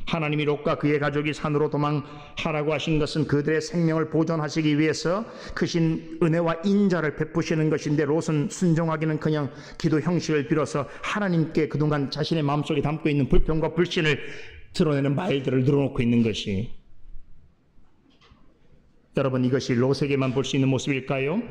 하나님이 롯과 그의 가족이 산으로 도망하라고 하신 것은 그들의 생명을 보존하시기 위해서 크신 은혜와 인자를 베푸시는 것인데, 롯은 순종하기는커녕 기도 형식을 빌어서 하나님께 그동안 자신의 마음속에 담고 있는 불평과 불신을 드러내는 말들을 늘어놓고 있는 것이, 여러분, 이것이 롯에게만 볼 수 있는 모습일까요?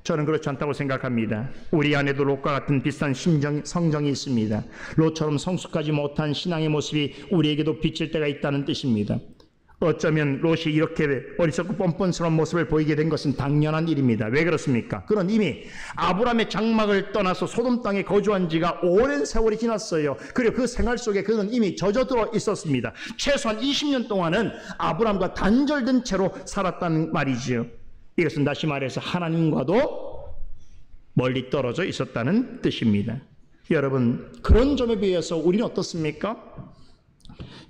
저는 그렇지 않다고 생각합니다. 우리 안에도 롯과 같은 비슷한 성정이 있습니다. 롯처럼 성숙하지 못한 신앙의 모습이 우리에게도 비칠 때가 있다는 뜻입니다. 어쩌면 롯이 이렇게 어리석고 뻔뻔스러운 모습을 보이게 된 것은 당연한 일입니다. 왜 그렇습니까? 그는 이미 아브라함의 장막을 떠나서 소돔 땅에 거주한 지가 오랜 세월이 지났어요. 그리고 그 생활 속에 그는 이미 젖어들어 있었습니다. 최소한 20년 동안은 아브라함과 단절된 채로 살았다는 말이지요. 이것은 다시 말해서 하나님과도 멀리 떨어져 있었다는 뜻입니다. 여러분, 그런 점에 비해서 우리는 어떻습니까?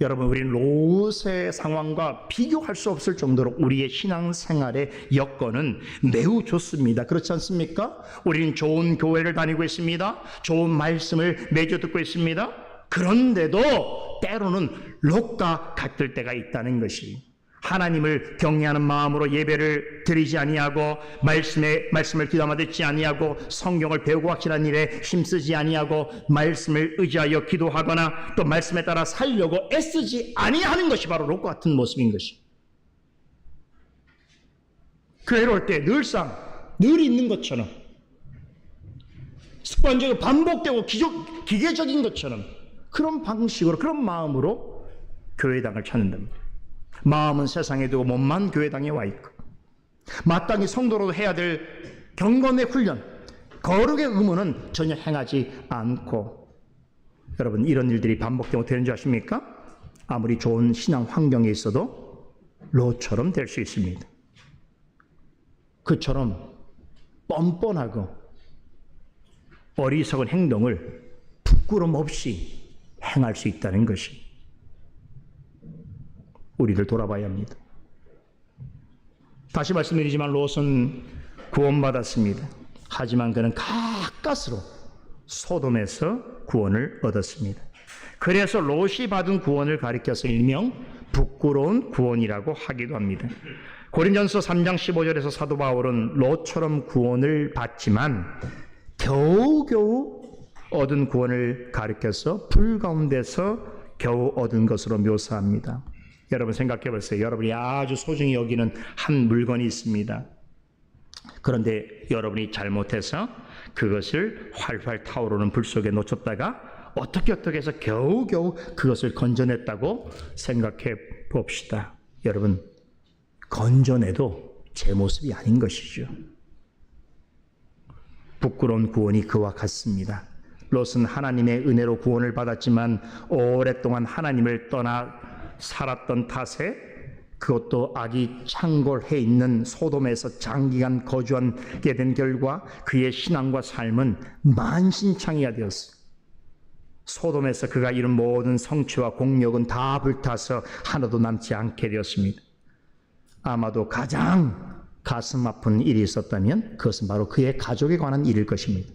여러분, 우리는 롯의 상황과 비교할 수 없을 정도로 우리의 신앙생활의 여건은 매우 좋습니다. 그렇지 않습니까? 우리는 좋은 교회를 다니고 있습니다. 좋은 말씀을 매주 듣고 있습니다. 그런데도 때로는 롯과 같을 때가 있다는 것이, 하나님을 경외하는 마음으로 예배를 드리지 아니하고 말씀을 귀담아 듣지 아니하고 성경을 배우고 확실한 일에 힘쓰지 아니하고 말씀을 의지하여 기도하거나 또 말씀에 따라 살려고 애쓰지 아니하는 것이 바로 롯과 같은 모습인 것이, 교회로 올 때 늘상 늘 있는 것처럼 습관적으로 반복되고 기계적인 것처럼 그런 방식으로, 그런 마음으로 교회당을 찾는답니다. 마음은 세상에 두고 몸만 교회당에 와 있고, 마땅히 성도로 해야 될 경건의 훈련, 거룩의 의무는 전혀 행하지 않고, 여러분, 이런 일들이 반복되고 되는 줄 아십니까? 아무리 좋은 신앙 환경에 있어도 롯처럼 될 수 있습니다. 그처럼 뻔뻔하고 어리석은 행동을 부끄럼 없이 행할 수 있다는 것이 우리를 돌아봐야 합니다. 다시 말씀드리지만 롯은 구원받았습니다. 하지만 그는 가까스로 소돔에서 구원을 얻었습니다. 그래서 롯이 받은 구원을 가리켜서 일명 부끄러운 구원이라고 하기도 합니다. 고린전서 3장 15절에서 사도 바울은 롯처럼 구원을 받지만 겨우겨우 얻은 구원을 가리켜서 불 가운데서 겨우 얻은 것으로 묘사합니다. 여러분 생각해 보세요. 여러분이 아주 소중히 여기는 한 물건이 있습니다. 그런데 여러분이 잘못해서 그것을 활활 타오르는 불 속에 놓쳤다가 어떻게 해서 겨우겨우 그것을 건져냈다고 생각해 봅시다. 여러분, 건져내도 제 모습이 아닌 것이죠. 부끄러운 구원이 그와 같습니다. 롯은 하나님의 은혜로 구원을 받았지만 오랫동안 하나님을 떠나 살았던 탓에 그것도 악이 창궐해 있는 소돔에서 장기간 거주하게 된 결과 그의 신앙과 삶은 만신창이가 되었어요. 소돔에서 그가 이룬 모든 성취와 공력은 다 불타서 하나도 남지 않게 되었습니다. 아마도 가장 가슴 아픈 일이 있었다면 그것은 바로 그의 가족에 관한 일일 것입니다.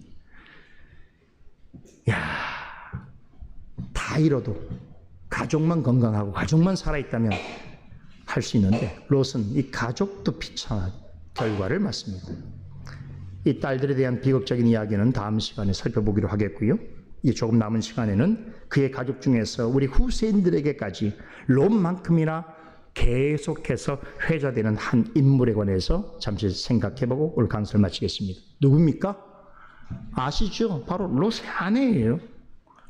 다 잃어도 가족만 건강하고 가족만 살아있다면 할 수 있는데 롯은 이 가족도 비참한 결과를 맞습니다. 이 딸들에 대한 비극적인 이야기는 다음 시간에 살펴보기로 하겠고요. 이 조금 남은 시간에는 그의 가족 중에서 우리 후세인들에게까지 롯만큼이나 계속해서 회자되는 한 인물에 관해서 잠시 생각해보고 오늘 강설을 마치겠습니다. 누굽니까? 아시죠? 바로 롯의 아내예요.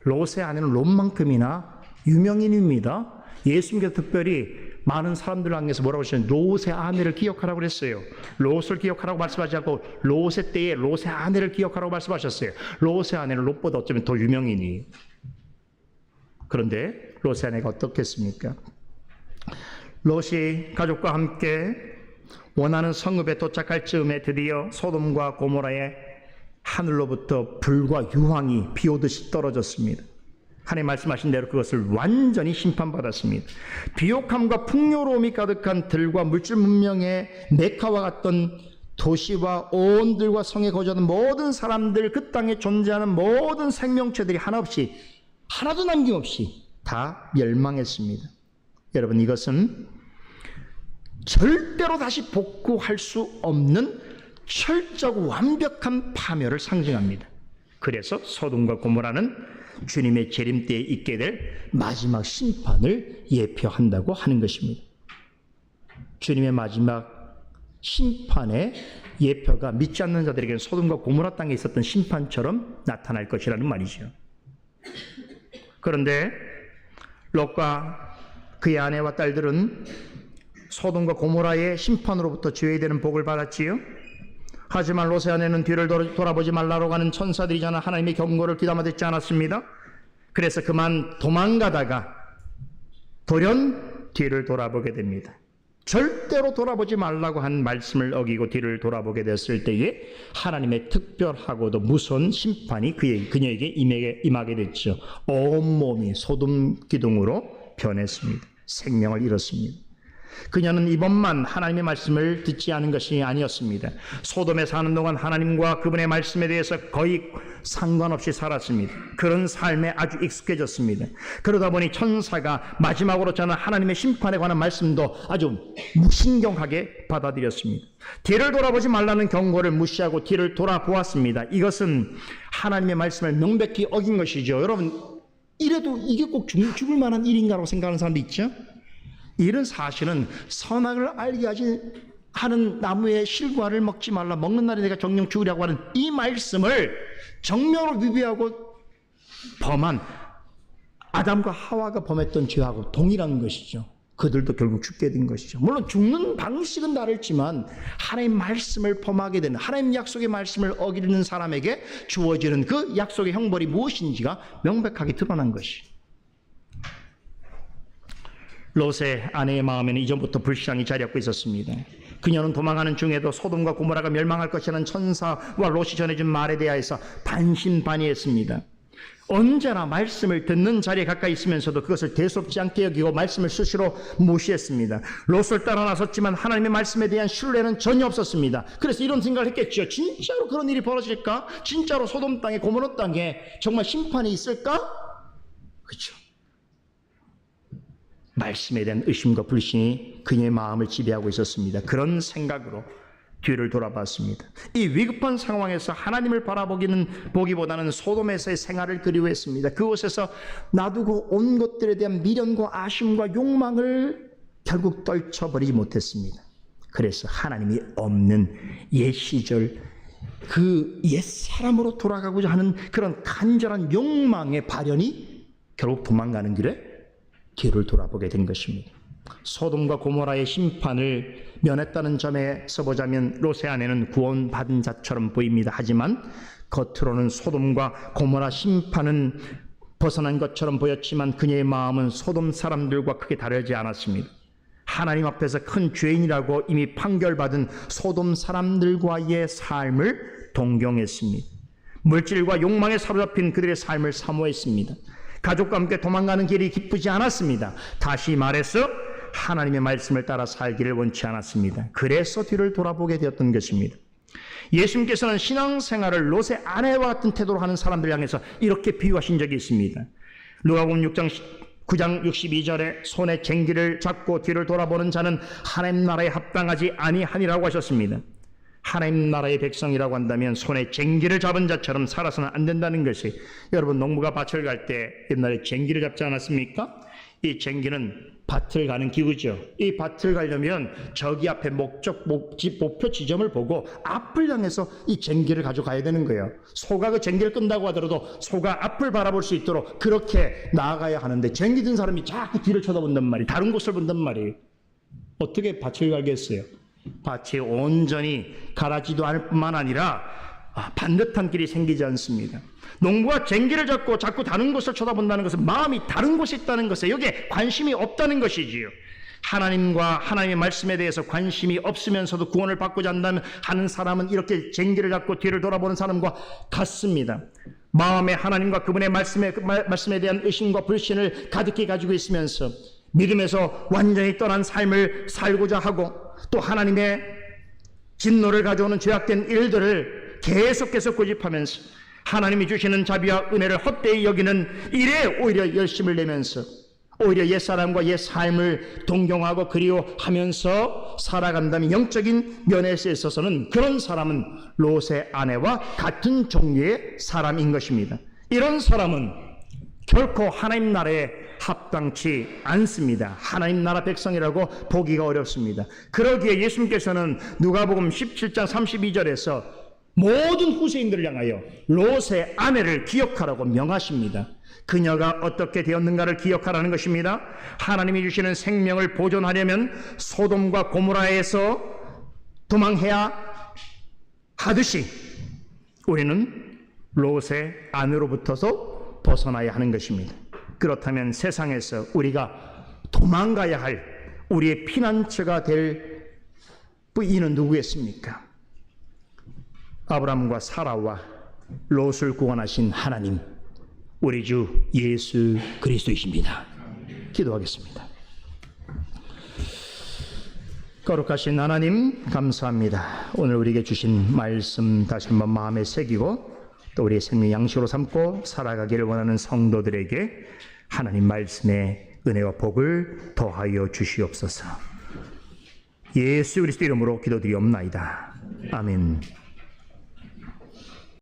롯의 아내는 롯만큼이나 유명인입니다. 예수님께서 특별히 많은 사람들을 향해서 뭐라고 하셨냐면 롯의 아내를 기억하라고 그랬어요. 롯을 기억하라고 말씀하지 않고 롯의 때에 롯의 아내를 기억하라고 말씀하셨어요. 롯의 아내는 롯보다 어쩌면 더 유명인이에요. 그런데 롯의 아내가 어떻겠습니까? 롯이 가족과 함께 원하는 성읍에 도착할 즈음에 드디어 소돔과 고모라에 하늘로부터 불과 유황이 비오듯이 떨어졌습니다. 하나님 말씀하신 대로 그것을 완전히 심판받았습니다. 비옥함과 풍요로움이 가득한 들과 물질 문명의 메카와 같던 도시와 온 들과 성에 거주하는 모든 사람들, 그 땅에 존재하는 모든 생명체들이 하나도 남김없이 다 멸망했습니다. 여러분, 이것은 절대로 다시 복구할 수 없는 철저하고 완벽한 파멸을 상징합니다. 그래서 소돔과 고모라는 주님의 재림 때에 있게 될 마지막 심판을 예표한다고 하는 것입니다. 주님의 마지막 심판의 예표가 믿지 않는 자들에게는 소돔과 고모라 땅에 있었던 심판처럼 나타날 것이라는 말이죠. 그런데 롯과 그의 아내와 딸들은 소돔과 고모라의 심판으로부터 제외되는 복을 받았지요. 하지만 롯의 아내는 뒤를 돌아보지 말라고 하는 천사들이잖아 하나님의 경고를 귀담아 듣지 않았습니다. 그래서 그만 도망가다가 돌연 뒤를 돌아보게 됩니다. 절대로 돌아보지 말라고 한 말씀을 어기고 뒤를 돌아보게 됐을 때에 하나님의 특별하고도 무서운 심판이 그녀에게 임하게 됐죠. 온몸이 소돔 기둥으로 변했습니다. 생명을 잃었습니다. 그녀는 이번만 하나님의 말씀을 듣지 않은 것이 아니었습니다. 소돔에 사는 동안 하나님과 그분의 말씀에 대해서 거의 상관없이 살았습니다. 그런 삶에 아주 익숙해졌습니다. 그러다 보니 천사가 마지막으로 전한 하나님의 심판에 관한 말씀도 아주 무신경하게 받아들였습니다. 뒤를 돌아보지 말라는 경고를 무시하고 뒤를 돌아보았습니다. 이것은 하나님의 말씀을 명백히 어긴 것이죠. 여러분, 이래도 이게 꼭 죽을 만한 일인가라고 생각하는 사람도 있죠. 이런 사실은 선악을 알게 하는 나무의 실과를 먹지 말라, 먹는 날에 내가 정령 죽으려고 하는 이 말씀을 정면으로 위배하고 범한 아담과 하와가 범했던 죄하고 동일한 것이죠. 그들도 결국 죽게 된 것이죠. 물론 죽는 방식은 다르지만 하나님 말씀을 범하게 되는, 하나님 약속의 말씀을 어기는 사람에게 주어지는 그 약속의 형벌이 무엇인지가 명백하게 드러난 것이죠. 롯의 아내의 마음에는 이전부터 불신앙이 자리 잡고 있었습니다. 그녀는 도망하는 중에도 소돔과 고모라가 멸망할 것이라는 천사와 롯이 전해준 말에 대하여서 반신반의했습니다. 언제나 말씀을 듣는 자리에 가까이 있으면서도 그것을 대수롭지 않게 여기고 말씀을 수시로 무시했습니다. 롯을 따라 나섰지만 하나님의 말씀에 대한 신뢰는 전혀 없었습니다. 그래서 이런 생각을 했겠죠. 진짜로 그런 일이 벌어질까? 진짜로 소돔 땅에, 고모라 땅에 정말 심판이 있을까? 그렇죠. 말씀에 대한 의심과 불신이 그녀의 마음을 지배하고 있었습니다. 그런 생각으로 뒤를 돌아봤습니다. 이 위급한 상황에서 하나님을 보기보다는 소돔에서의 생활을 그리워했습니다. 그곳에서 놔두고 온 것들에 대한 미련과 아쉬움과 욕망을 결국 떨쳐버리지 못했습니다. 그래서 하나님이 없는 옛 시절 그 옛 사람으로 돌아가고자 하는 그런 간절한 욕망의 발현이 결국 도망가는 길에 뒤를 돌아보게 된 것입니다. 소돔과 고모라의 심판을 면했다는 점에서 보자면 롯의 아내는 구원받은 자처럼 보입니다. 하지만 겉으로는 소돔과 고모라 심판은 벗어난 것처럼 보였지만 그녀의 마음은 소돔 사람들과 크게 다르지 않았습니다. 하나님 앞에서 큰 죄인이라고 이미 판결받은 소돔 사람들과의 삶을 동경했습니다. 물질과 욕망에 사로잡힌 그들의 삶을 사모했습니다. 가족과 함께 도망가는 길이 기쁘지 않았습니다. 다시 말해서 하나님의 말씀을 따라 살기를 원치 않았습니다. 그래서 뒤를 돌아보게 되었던 것입니다. 예수님께서는 신앙생활을 롯의 아내와 같은 태도로 하는 사람들 향해서 이렇게 비유하신 적이 있습니다. 누가복음 9장 62절에 손에 쟁기를 잡고 뒤를 돌아보는 자는 하나님 나라에 합당하지 아니하니라고 하셨습니다. 하나님 나라의 백성이라고 한다면 손에 쟁기를 잡은 자처럼 살아서는 안 된다는 것이, 여러분 농부가 밭을 갈 때 옛날에 쟁기를 잡지 않았습니까? 이 쟁기는 밭을 가는 기구죠. 이 밭을 가려면 저기 앞에 목표 지점을 보고 앞을 향해서 이 쟁기를 가져가야 되는 거예요. 소가 그 쟁기를 끈다고 하더라도 소가 앞을 바라볼 수 있도록 그렇게 나아가야 하는데, 쟁기 든 사람이 자꾸 뒤를 쳐다본단 말이에요. 다른 곳을 본단 말이에요. 어떻게 밭을 갈겠어요? 밭이 온전히 가라지도 않을 뿐만 아니라 반듯한 길이 생기지 않습니다. 농부가 쟁기를 잡고 자꾸 다른 곳을 쳐다본다는 것은 마음이 다른 곳에 있다는 것에 여기에 관심이 없다는 것이지요. 하나님과 하나님의 말씀에 대해서 관심이 없으면서도 구원을 받고자 한다면 하는 사람은 이렇게 쟁기를 잡고 뒤를 돌아보는 사람과 같습니다. 마음에 하나님과 그분의 말씀에 대한 의심과 불신을 가득히 가지고 있으면서 믿음에서 완전히 떠난 삶을 살고자 하고, 또 하나님의 진노를 가져오는 죄악된 일들을 계속해서 고집하면서 하나님이 주시는 자비와 은혜를 헛되이 여기는 일에 오히려 열심을 내면서 오히려 옛사람과 옛삶을 동경하고 그리워하면서 살아간다면 영적인 면에서 있어서는 그런 사람은 롯의 아내와 같은 종류의 사람인 것입니다. 이런 사람은 결코 하나님 나라에 합당치 않습니다. 하나님 나라 백성이라고 보기가 어렵습니다. 그러기에 예수님께서는 누가복음 17장 32절에서 모든 후세인들을 향하여 롯의 아내를 기억하라고 명하십니다. 그녀가 어떻게 되었는가를 기억하라는 것입니다. 하나님이 주시는 생명을 보존하려면 소돔과 고모라에서 도망해야 하듯이 우리는 롯의 안으로부터서 벗어나야 하는 것입니다. 그렇다면 세상에서 우리가 도망가야 할 우리의 피난처가 될 이는 누구겠습니까? 아브라함과 사라와 롯을 구원하신 하나님, 우리 주 예수 그리스도이십니다. 기도하겠습니다. 거룩하신 하나님, 감사합니다. 오늘 우리에게 주신 말씀 다시 한번 마음에 새기고 또 우리의 생명 양식으로 삼고 살아가기를 원하는 성도들에게 하나님 말씀의 은혜와 복을 더하여 주시옵소서. 예수 그리스도 이름으로 기도드리옵나이다. 아멘.